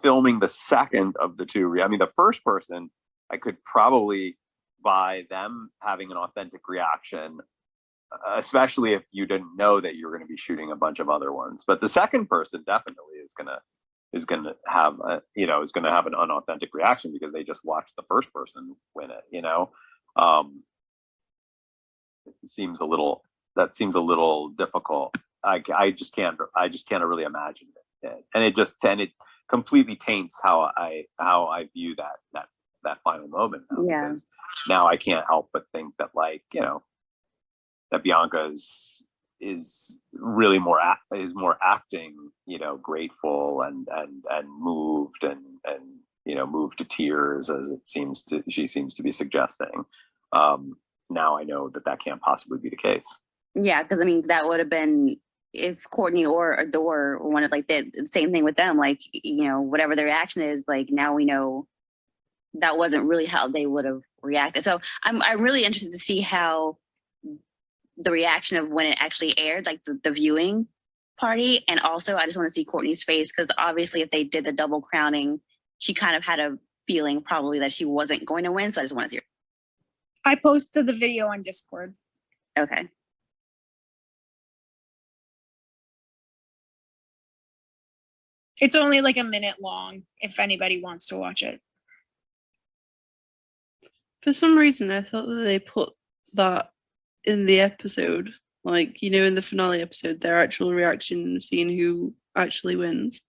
filming the second of the 2. I mean, the first person, I could probably buy them having an authentic reaction, especially if you didn't know that you're going to be shooting a bunch of other ones. But the second person definitely is going to have an unauthentic reaction because they just watched the first person win it. It seems a little difficult. I just can't really imagine it, and it completely taints how I view that final moment now. Yeah. Because now I can't help but think that that Bianca is really more acting, grateful and moved and moved to tears, as she seems to be suggesting. Now I know that can't possibly be the case. Yeah, because I mean that would have been if Courtney or Adore wanted like the same thing with them, like whatever their reaction is, like now we know that wasn't really how they would have reacted. So I'm really interested to see how the reaction of when it actually aired, like the viewing party. And also I just want to see Courtney's face, because obviously if they did the double crowning, she kind of had a feeling probably that she wasn't going to win. So I just wanted to hear. I posted the video on Discord. Okay. It's only like a minute long if anybody wants to watch it. For some reason, I thought that they put that in the episode, like, in the finale episode, their actual reaction of seeing who actually wins.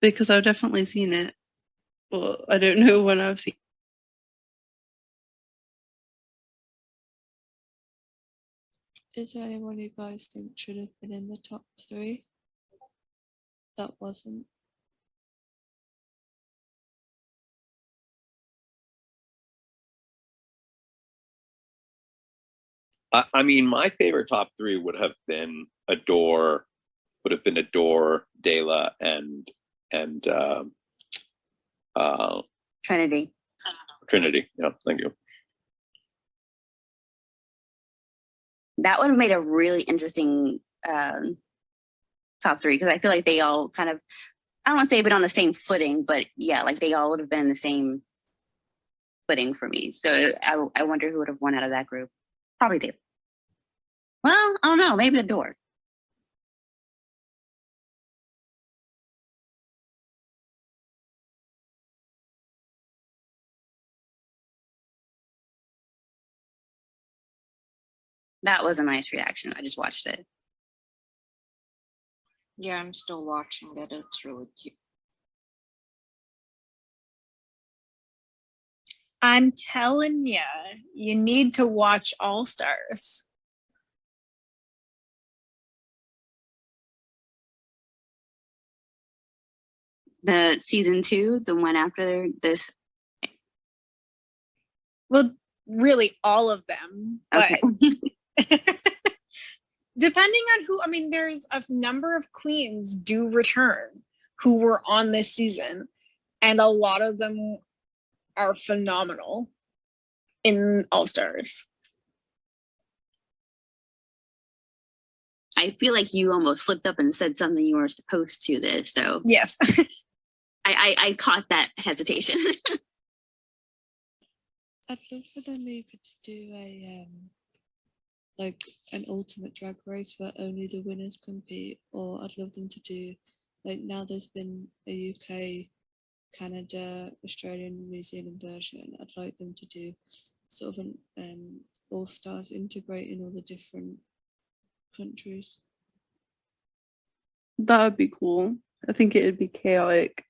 Because I've definitely seen it but I don't know when I've seen. Is there anyone you guys think should have been in the top 3? That wasn't. I mean, my favorite top 3 would have been Adore, Dela, and Trinity. Trinity. Yeah, thank you. That would have made a really interesting top 3, because I feel like they all kind of, I don't want to say been on the same footing, but yeah, like they all would have been in the same footing for me. So I wonder who would have won out of that group. Probably they. Well, I don't know. Maybe Adore. That was a nice reaction. I just watched it. Yeah, I'm still watching it. It's really cute. I'm telling you, you need to watch All Stars. The season 2, the one after this. Well, really all of them. But Okay. depending on who, I mean, there's a number of queens do return who were on this season, and a lot of them are phenomenal in All Stars. I feel like you almost slipped up and said something you weren't supposed to there. So yes, I caught that hesitation. I'd love for them even to do a like an ultimate drag race where only the winners compete, or I'd love them to do like, now there's been a UK, Canada, Australian, New Zealand version. I'd like them to do sort of an all stars integrating all the different countries. That would be cool. I think it would be chaotic.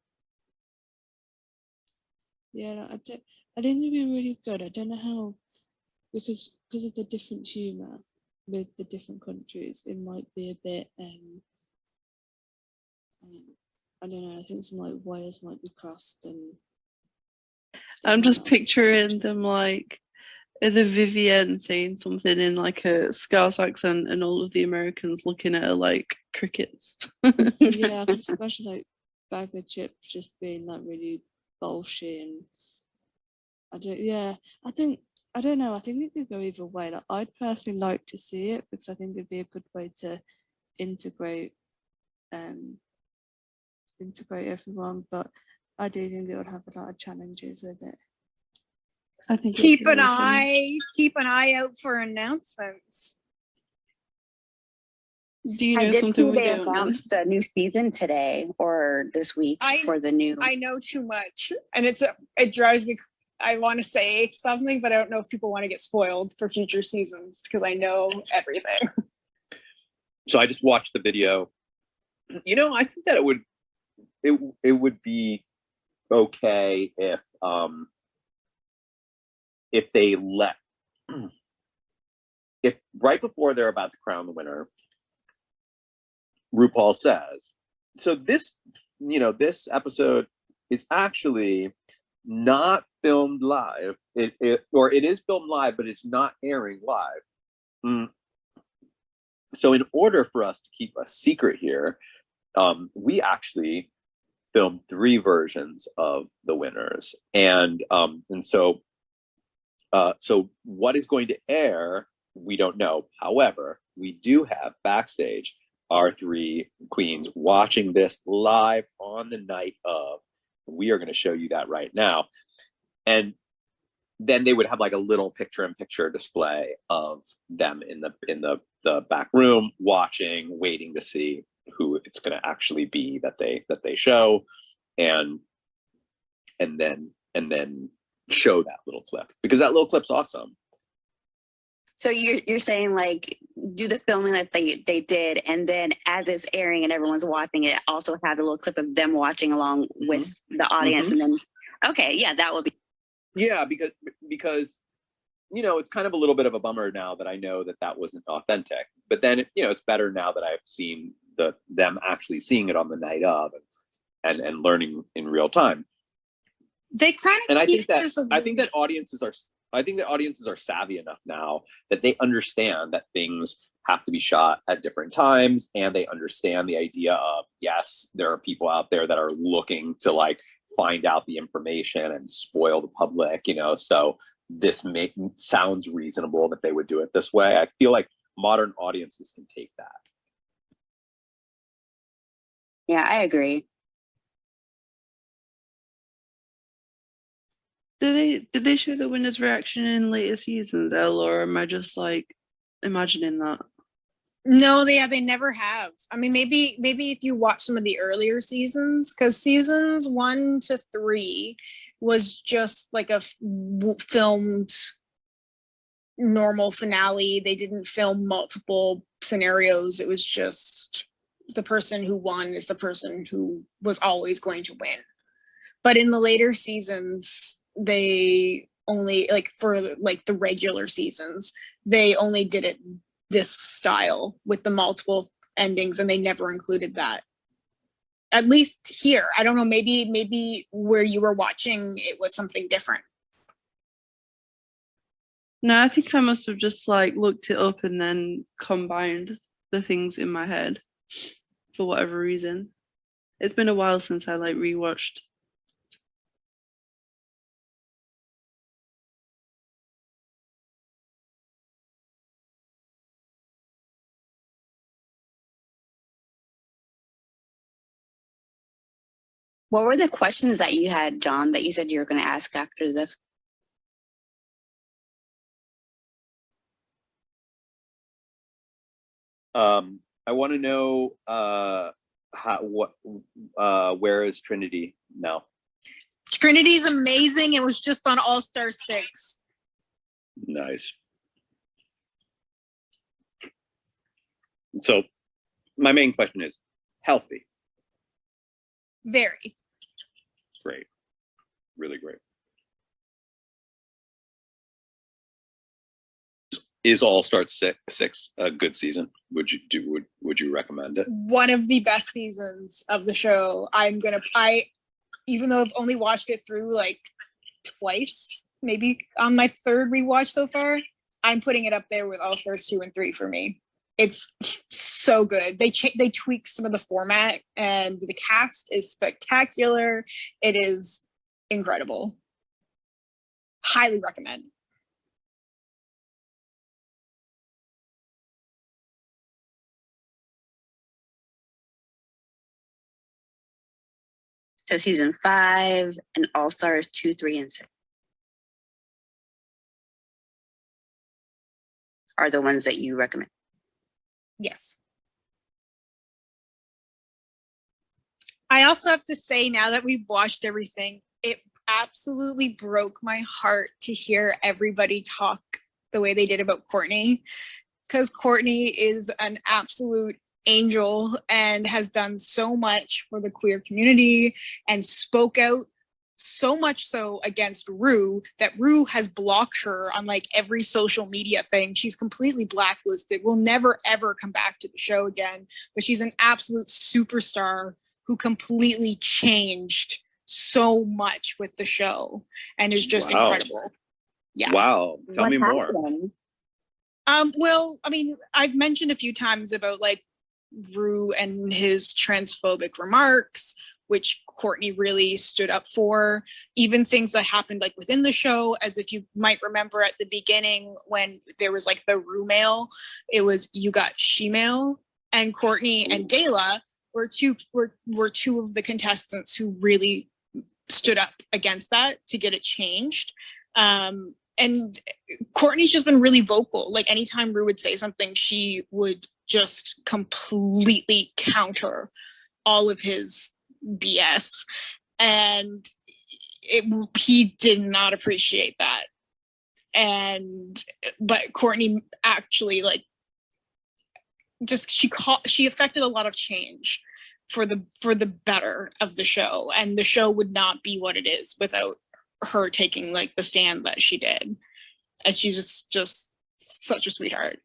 Yeah, I think it'd be really good. I don't know how, because of the different humour with the different countries, it might be a bit I don't know, I think some like wires might be crossed, and I'm just picturing them like the Vivienne saying something in like a Scouse accent and all of the Americans looking at her like crickets. yeah, I can just imagine like bag of chips just being like really bullshit, and I don't know, I think it could go either way. Like, I'd personally like to see it because I think it'd be a good way to integrate everyone, but I do think it would have a lot of challenges with it. I think keep an eye out for announcements. Do you know something we don't know? Announced a new season today or this week for the new. I know too much, and it drives me. I want to say something, but I don't know if people want to get spoiled for future seasons because I know everything. So I just watched the video. You know, I think that it would be okay if they let, if right before they're about to crown the winner, RuPaul says, so this episode is actually not filmed live. It is filmed live, but it's not airing live. So in order for us to keep a secret here, we actually filmed 3 versions of the winners, and so what is going to air, we don't know. However, we do have backstage our 3 queens watching this live on the night of. We are going to show you that right now, and then they would have like a little picture-in-picture display of them in the back room watching, waiting to see who it's going to actually be that they show, and then show that little clip, because that little clip's awesome. So you're saying like do the filming that they did, and then as it's airing and everyone's watching it, also have a little clip of them watching along with the audience, and then Okay, yeah, that would be. Yeah, because it's kind of a little bit of a bummer now that I know that wasn't authentic. But then it's better now that I've seen them actually seeing it on the night of and learning in real time. They kind of and I think that audiences are savvy enough now that they understand that things have to be shot at different times, and they understand the idea of, yes, there are people out there that are looking to like find out the information and spoil the public, so this sounds reasonable that they would do it this way. I feel like modern audiences can take that. Yeah, I agree. Did they show the winner's reaction in later seasons, Elle, or am I just like imagining that? No, they never have. I mean, maybe if you watch some of the earlier seasons, because seasons 1 to 3 was just like a filmed normal finale. They didn't film multiple scenarios. It was just the person who won is the person who was always going to win. But in the later seasons, they only, like for like the regular seasons, they only did it this style with the multiple endings, and they never included that. At least here. I don't know, maybe where you were watching it was something different. No, I think I must have just like looked it up and then combined the things in my head for whatever reason. It's been a while since I like rewatched. What were the questions that you had, John, that you said you were going to ask after this? I want to know where is Trinity now? Trinity's amazing. It was just on All Star 6. Nice. So my main question is, healthy? Very. Great. Really great. Is All Star 6 a good season? Would you recommend it? One of the best seasons of the show. Even though I've only watched it through like twice, maybe on my third rewatch so far, I'm putting it up there with All Stars 2 and 3 for me. It's so good. They tweak some of the format, and the cast is spectacular. It is incredible. Highly recommend. So season 5 and All Stars 2, 3, and 6 are the ones that you recommend. Yes. I also have to say, now that we've watched everything, it absolutely broke my heart to hear everybody talk the way they did about Courtney, because Courtney is an absolute angel and has done so much for the queer community and spoke out so much so against Rue that Rue has blocked her on like every social media thing. She's completely blacklisted, will never ever come back to the show again, but she's an absolute superstar who completely changed so much with the show and is just incredible. Yeah. Wow. Tell me more. Well, I mean, I've mentioned a few times about like Rue and his transphobic remarks, which Courtney really stood up for. Even things that happened like within the show, as if you might remember at the beginning when there was like the Rue mail, it was you got she mail, and Courtney and Gayla were two of the contestants who really stood up against that to get it changed. And Courtney's just been really vocal. Like anytime Rue would say something, she would just completely counter all of his BS. And he did not appreciate that. But Courtney actually like just she affected a lot of change for the better of the show, and the show would not be what it is without her taking like the stand that she did. And she's just such a sweetheart.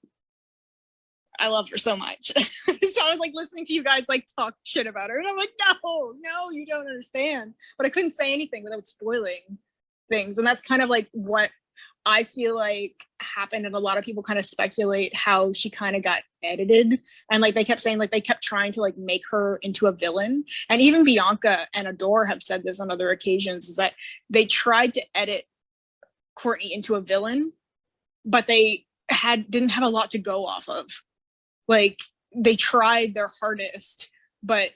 I love her so much. So I was like listening to you guys like talk shit about her, and I'm like, no, you don't understand. But I couldn't say anything without spoiling things, and that's kind of like what I feel like happened. And a lot of people kind of speculate how she kind of got edited, and like they kept saying like they kept trying to like make her into a villain. And even Bianca and Adore have said this on other occasions, is that they tried to edit Courtney into a villain, but they didn't have a lot to go off of. Like they tried their hardest, but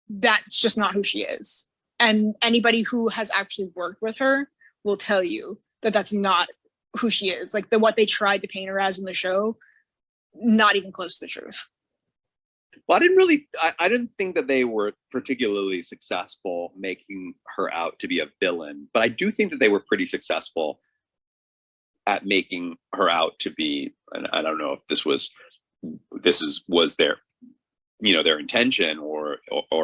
that's just not who she is. And anybody who has actually worked with her will tell you that that's not who she is. Like what they tried to paint her as in the show, not even close to the truth. Well, I didn't think that they were particularly successful making her out to be a villain, but I do think that they were pretty successful at making her out to be, and I don't know if this was their, their intention, or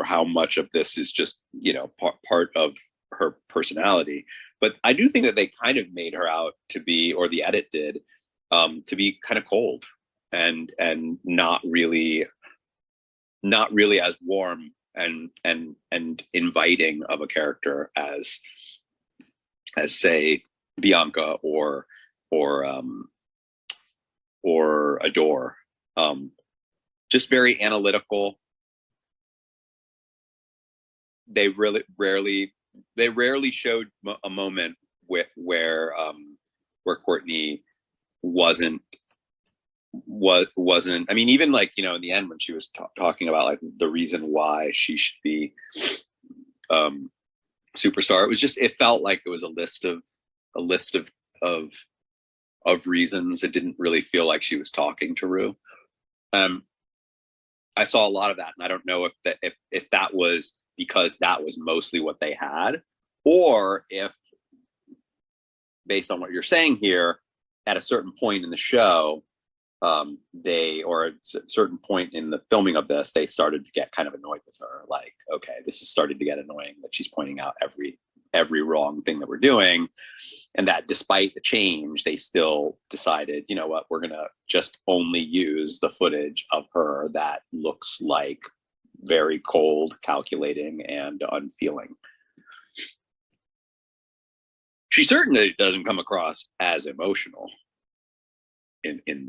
how much of this is just, part of her personality. But I do think that they kind of made her out to be, or the edit did, to be kind of cold and not really as warm and inviting of a character as say Bianca or Adore. Just very analytical. They rarely showed a moment where Courtney wasn't. I mean, even like, in the end when she was talking about like the reason why she should be superstar, it felt like it was a list of reasons. It didn't really feel like she was talking to Rue. I saw a lot of that, and I don't know if that was because that was mostly what they had, or if, based on what you're saying here, at a certain point in the show, at a certain point in the filming of this, they started to get kind of annoyed with her. Like, okay, this is starting to get annoying that she's pointing out every wrong thing that we're doing, and that despite the change, they still decided, you know what, we're gonna just only use the footage of her that looks like very cold, calculating, and unfeeling. She certainly doesn't come across as emotional in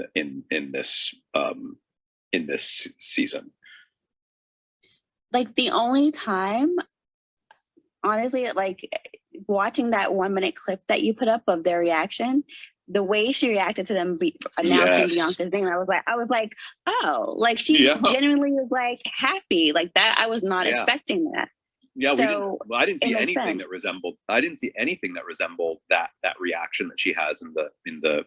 this season. Like the only time, honestly, like watching that 1 minute clip that you put up of their reaction, the way she reacted to them announcing Bianca's name, I was like, oh, like she genuinely was like happy, like that. I was not expecting that. Yeah, so I didn't see anything that resembled. I didn't see anything that resembled that reaction that she has in the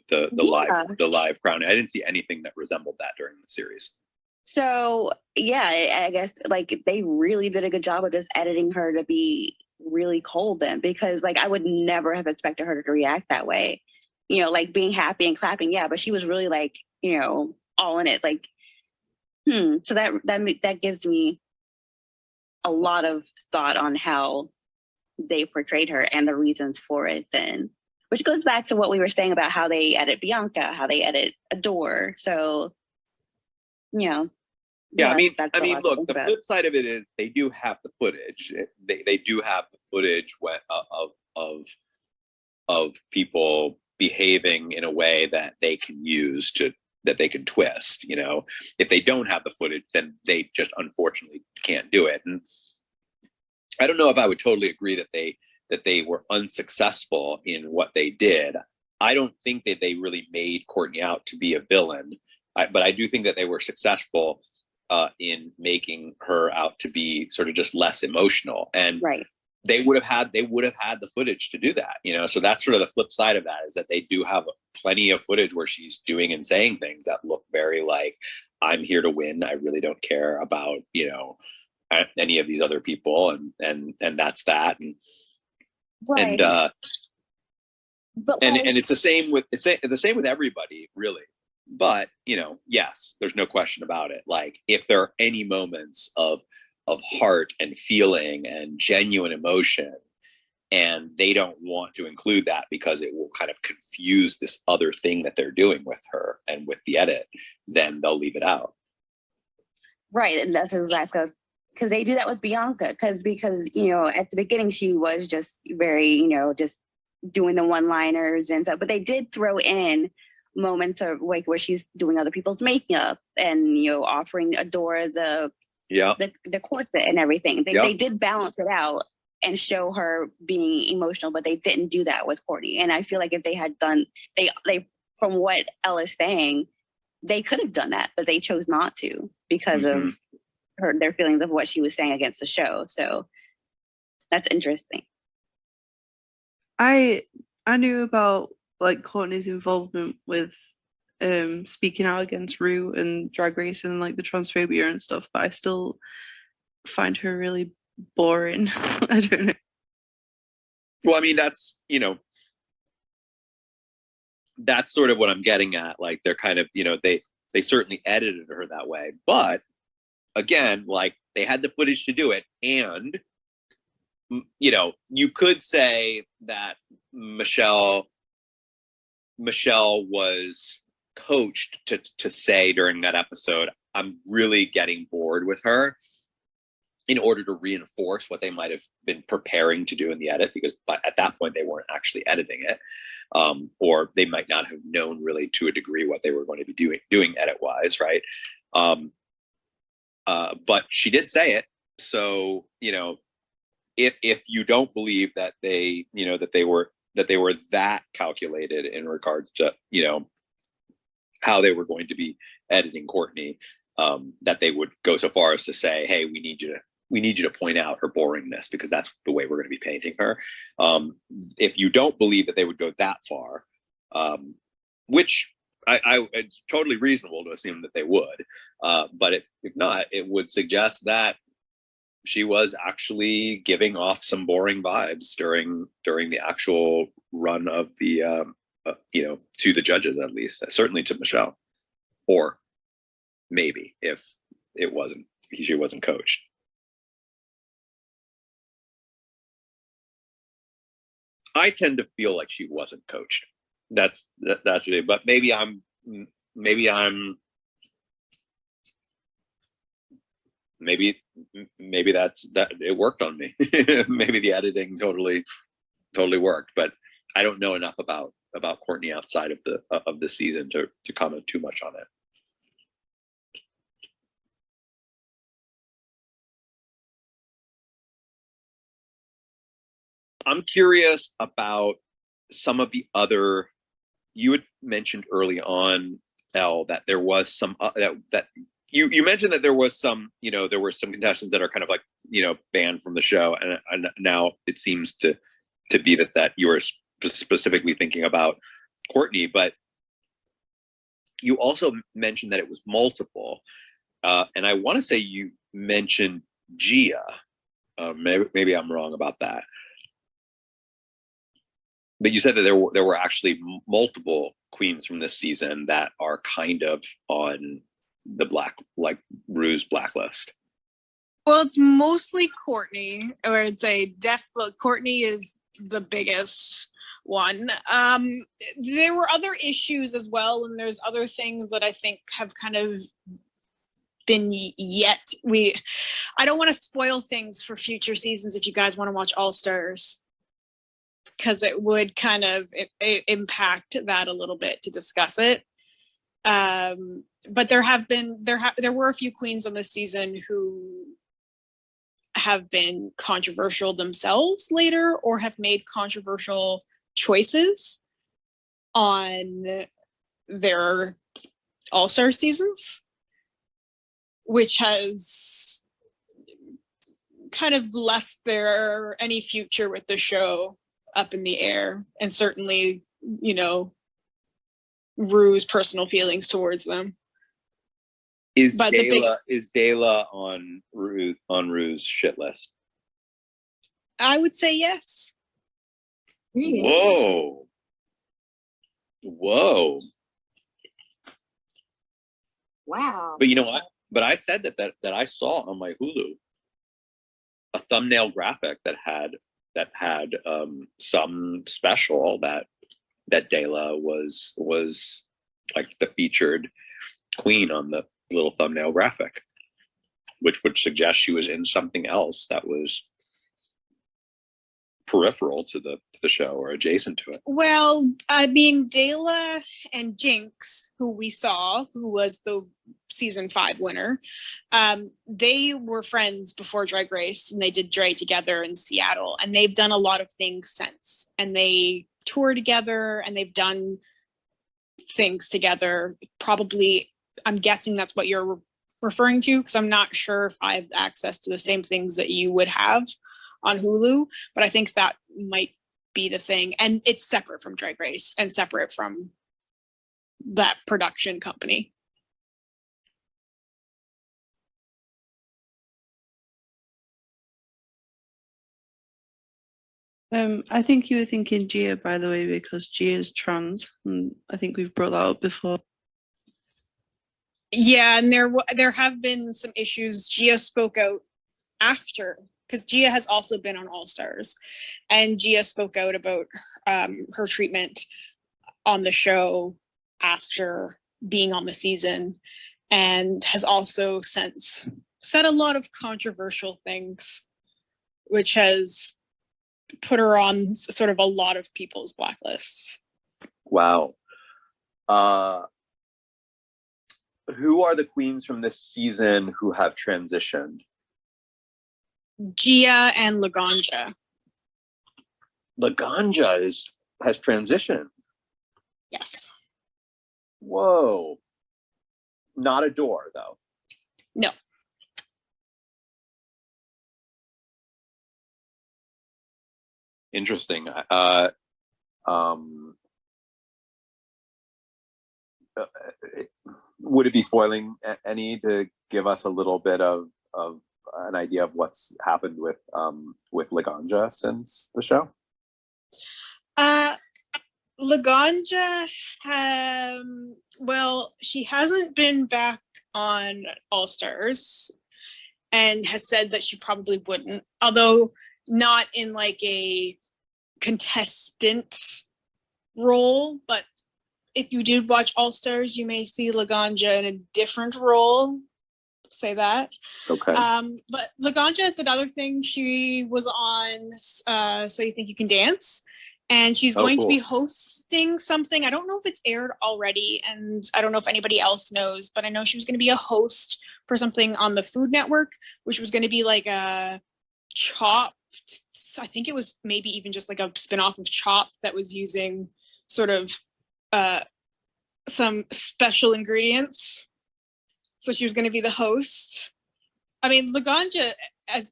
live crowning. I didn't see anything that resembled that during the series. So yeah, I guess like they really did a good job of just editing her to be really cold then, because like I would never have expected her to react that way. Like being happy and clapping, yeah, but she was really like, all in it. Like, so that gives me a lot of thought on how they portrayed her and the reasons for it then, which goes back to what we were saying about how they edit Bianca, how they edit Adore. So, yeah, I mean, look, the flip side of it is they do have the footage. They do have the footage of people behaving in a way that they can use that they can twist. If they don't have the footage, then they just unfortunately can't do it. And I don't know if I would totally agree that they were unsuccessful in what they did. I don't think that they really made Courtney out to be a villain, but I do think that they were successful in making her out to be sort of just less emotional. And they would have had the footage to do that, so that's sort of the flip side of that, is that they do have plenty of footage where she's doing and saying things that look very like, I'm here to win, I really don't care about any of these other people, and that's that. And and it's the same with everybody, really. But, yes, there's no question about it. Like, if there are any moments of heart and feeling and genuine emotion, and they don't want to include that because it will kind of confuse this other thing that they're doing with her and with the edit, then they'll leave it out. Right, and that's exactly because they do that with Bianca. Because at the beginning she was just very just doing the one-liners and stuff, but they did throw in moments of like where she's doing other people's makeup and offering Adora the corset and everything. They did balance it out and show her being emotional, but they didn't do that with Courtney. And I feel like if they had done they from what Ella's saying, they could have done that, but they chose not to because of their feelings of what she was saying against the show. So that's interesting. I knew about like Courtney's involvement with speaking out against Rue and Drag Race and like the transphobia and stuff, but I still find her really boring. I don't know. Well, I mean, that's that's sort of what I'm getting at. Like, they're kind of, they certainly edited her that way, but again, like, they had the footage to do it. And, you could say that Michelle was coached to say during that episode, I'm really getting bored with her, in order to reinforce what they might have been preparing to do in the edit, because at that point they weren't actually editing it, or they might not have known really to a degree what they were going to be doing edit wise, right? But she did say it, so if you don't believe that they that they were that calculated in regards to how they were going to be editing Courtney, that they would go so far as to say, hey, we need you to point out her boringness because that's the way we're going to be painting her. If you don't believe that they would go that far, which it's totally reasonable to assume that they would, but if not, it would suggest that she was actually giving off some boring vibes during the actual run of the to the judges, at least, certainly to Michelle, or maybe if she wasn't coached. I tend to feel like she wasn't coached. That's really, but maybe that's that it worked on me. Maybe the editing totally worked, but I don't know enough about Courtney outside of the season to comment too much on it. I'm curious about some of the other. You had mentioned early on, Elle, that there was some that you mentioned that there was some there were some contestants that are kind of like banned from the show, and now it seems to be that you were specifically thinking about Courtney, but you also mentioned that it was multiple, and I want to say you mentioned Gia. Maybe I'm wrong about that. But you said that there were actually multiple queens from this season that are kind of on the Rue's blacklist. Well, it's mostly Courtney, or I'd say Courtney is the biggest one. There were other issues as well, and there's other things that I think have kind of been I don't want to spoil things for future seasons if you guys want to watch All Stars, because it would kind of impact that a little bit to discuss it. But there were a few queens on this season who have been controversial themselves later, or have made controversial choices on their All-Star seasons, which has kind of left any future with the show up in the air, and certainly, Rue's personal feelings towards them. Is Dayla on Rue's shit list? I would say yes. Whoa. Wow. But you know what? But I said that I saw on my Hulu a thumbnail graphic that had some special that Dela was like the featured queen on the little thumbnail graphic, which would suggest she was in something else that was peripheral to the show or adjacent to it. Well, I mean, Dela and Jinx, who we saw, who was the season 5 winner, they were friends before Drag Race, and they did Drag together in Seattle, and they've done a lot of things since, and they tour together, and they've done things together. Probably, I'm guessing that's what you're referring to, because I'm not sure if I have access to the same things that you would have on Hulu, but I think that might be the thing. And it's separate from Drag Race and separate from that production company. I think you were thinking Gia, by the way, because Gia is trans, and I think we've brought that up before. Yeah, and there have been some issues. Gia spoke out after, because Gia has also been on All Stars, and Gia spoke out about her treatment on the show after being on the season, and has also since said a lot of controversial things, which has put her on sort of a lot of people's blacklists. Wow. Who are the queens from this season who have transitioned? Gia and Laganja. Laganja has transitioned. Yes. Whoa. Not Adore, though. No. Interesting. Would it be spoiling any to give us a little bit of an idea of what's happened with Laganja since the show? Laganja, well, she hasn't been back on All Stars and has said that she probably wouldn't, although not in like a contestant role. But if you did watch All Stars, you may see Laganja in a different role. Say that. Okay. But Laganja is another thing. She was on So You Think You Can Dance, and she's going to be hosting something. I don't know if it's aired already, and I don't know if anybody else knows, but I know she was going to be a host for something on the Food Network, which was going to be like a Chopped. I think it was maybe even just like a spinoff of Chopped that was using sort of some special ingredients. So she was going to be the host. I mean, Laganja, as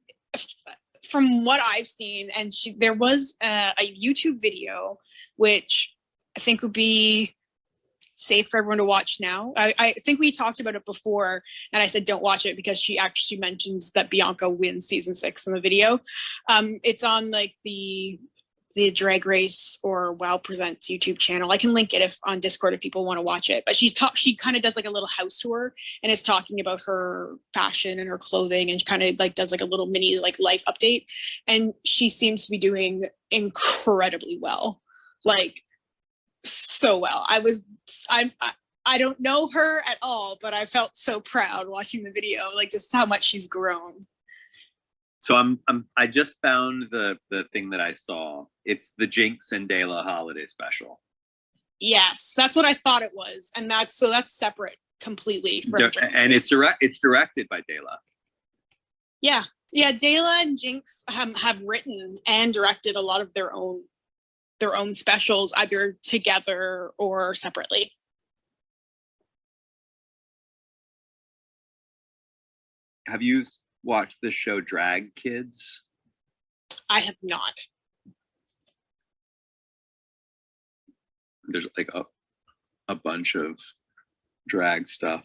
from what I've seen, and there was a YouTube video, which I think would be safe for everyone to watch now. I think we talked about it before, and I said don't watch it because she actually mentions that Bianca wins season 6 in the video. It's on like the Drag Race or Wow Presents YouTube channel. I can link it on Discord if people want to watch it. But she kind of does like a little house tour, and is talking about her fashion and her clothing, and kind of like does like a little mini like life update. And she seems to be doing incredibly well, like so well. I don't know her at all, but I felt so proud watching the video, like just how much she's grown. So I just found the thing that I saw. It's the Jinx and Dela holiday special. Yes, that's what I thought it was, and that's separate completely from. And it's directed by Dela. Yeah, Dela and Jinx have written and directed a lot of their own specials, either together or separately. Have you watched the show Drag Kids? I have not. There's like a bunch of drag stuff.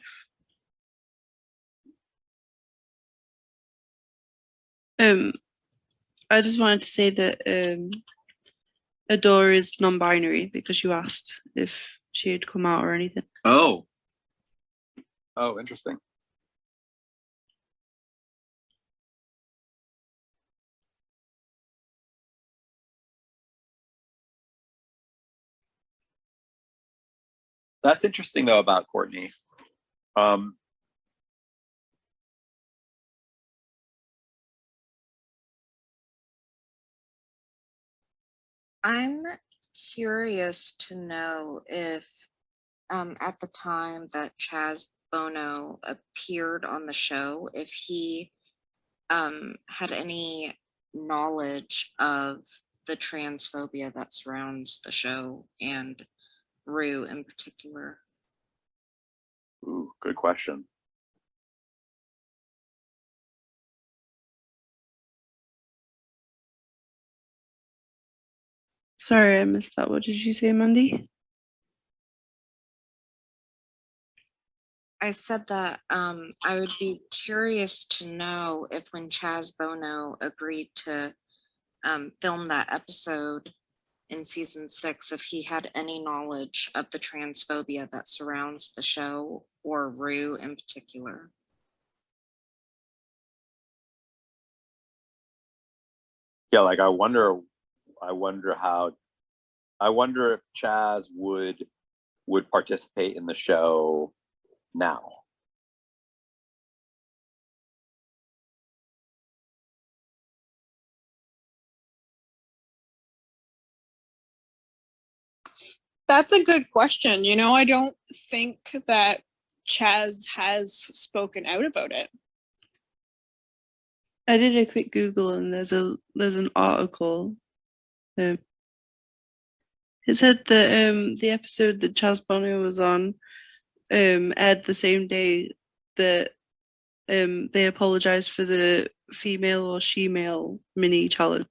I just wanted to say that Adore is non-binary because you asked if she had come out or anything. Oh. Oh, interesting. That's interesting though about Courtney. I'm curious to know if at the time that Chaz Bono appeared on the show, if he had any knowledge of the transphobia that surrounds the show and Rue in particular. Ooh, good question. Sorry, I missed that. What did you say, Mandy? I said that I would be curious to know if when Chaz Bono agreed to film that episode in season 6, if he had any knowledge of the transphobia that surrounds the show or Rue in particular. Yeah, like I wonder if Chaz would participate in the show now. That's a good question. You know, I don't think that Chaz has spoken out about it. I did a quick Google and there's an article. It said that the episode that Chaz Bono was on aired the same day that they apologized for the female or she-male mini challenge.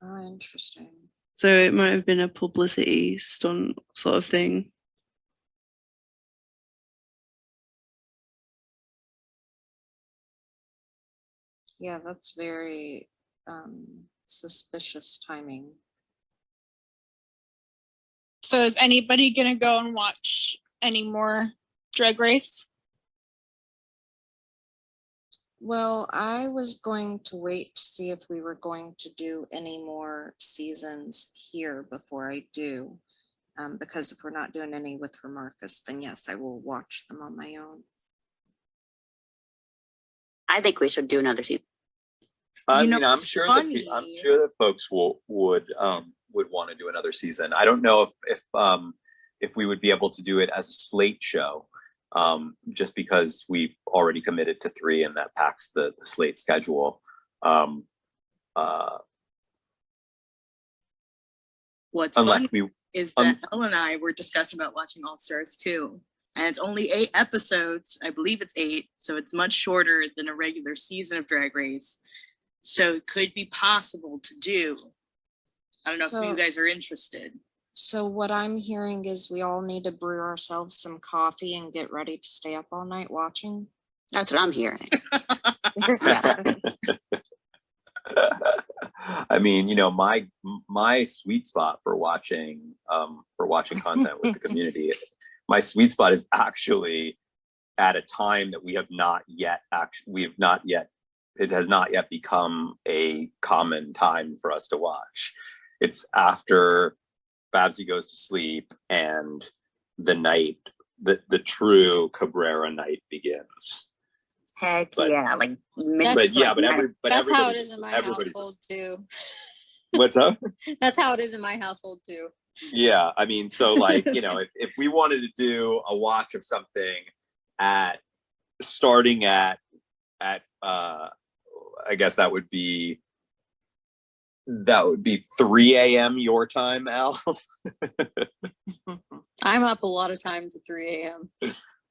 Oh, interesting. So it might have been a publicity stunt sort of thing. Yeah, that's very suspicious timing. So is anybody gonna go and watch any more Drag Race? Well, I was going to wait to see if we were going to do any more seasons here before I do. Because if we're not doing any with Remarkist, then yes, I will watch them on my own. I think we should do another season. I You know, mean, I'm it's sure funny. that folks would want to do another season. I don't know if we would be able to do it as a slate show, just because we've already committed to 3 and that packs the slate schedule. What's Unless funny we is that Elle and I were discussing about watching All Stars 2, and it's only 8 episodes. I believe it's 8, so it's much shorter than a regular season of Drag Race. So it could be possible to do. I don't know if you guys are interested. So what I'm hearing is we all need to brew ourselves some coffee and get ready to stay up all night watching. That's what I'm hearing. I mean, you know, my sweet spot for watching content with the community, my sweet spot is actually at a time that it has not yet become a common time for us to watch. It's after Babsy goes to sleep and the true Cabrera night begins. Heck But- yeah, like That's how it is in my household too. What's up? That's how it is in my household too. Yeah, I mean, so like, you know, if we wanted to do a watch of something starting at I guess that would be 3 a.m. your time, Al. I'm up a lot of times at 3 a.m.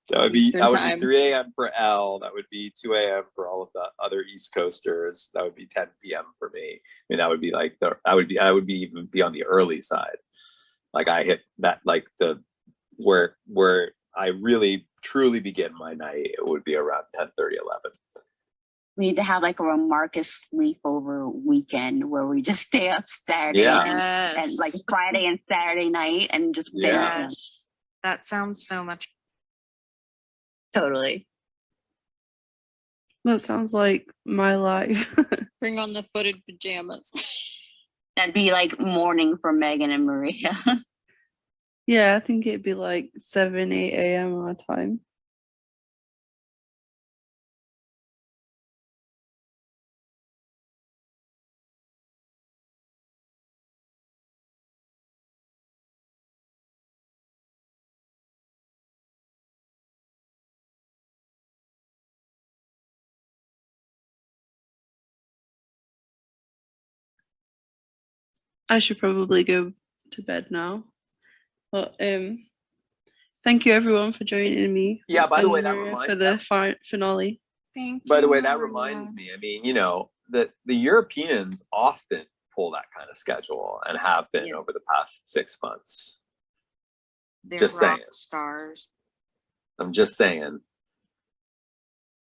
That would Eastern be time. 3 a.m. for L. That would be 2 a.m. for all of the other East Coasters. That would be 10 p.m. for me. I mean, that would be like I would be even on the early side. Like I hit that like where I really truly begin my night. It would be around 10:30, 11. we need to have like a Remarkist sleepover weekend where we just stay up Saturday Yeah. and like Friday and Saturday night and just binge them. That sounds so much. Totally. That sounds like my life. Bring on the footed pajamas. That'd be like morning for Megan and Maria. Yeah, I think it'd be like 7, 8 a.m. our time. I should probably go to bed now. But thank you everyone for joining me. Yeah, by the and way, that Maria reminds for the finale. Thank By the you, way, that Maria. reminds me. I mean, you know, that the Europeans often pull that kind of schedule and have been Yeah. over the past 6 months. They're Just rock saying. stars. I'm just saying.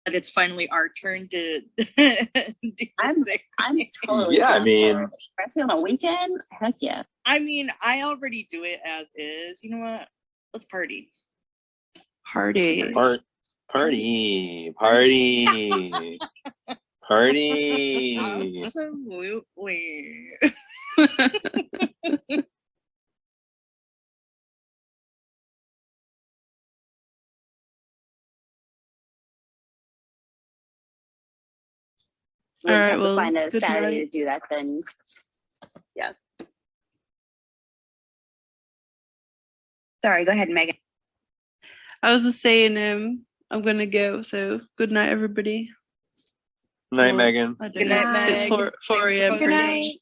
But it's finally our turn to do the I'm totally Yeah, I down for mean- it. Especially on a weekend. Heck yeah. I mean, I already do it as is. You know what? Let's party. Party. Party. Absolutely. We'll just Alright, have well, to find a good Saturday night. to do that then. Yeah. Sorry, go ahead, Megan. I was just saying I'm gonna go, so good night everybody. Night, Well, Megan. I don't Good know. night, It's Meg. 4 Thanks for a.m. hosting. for me.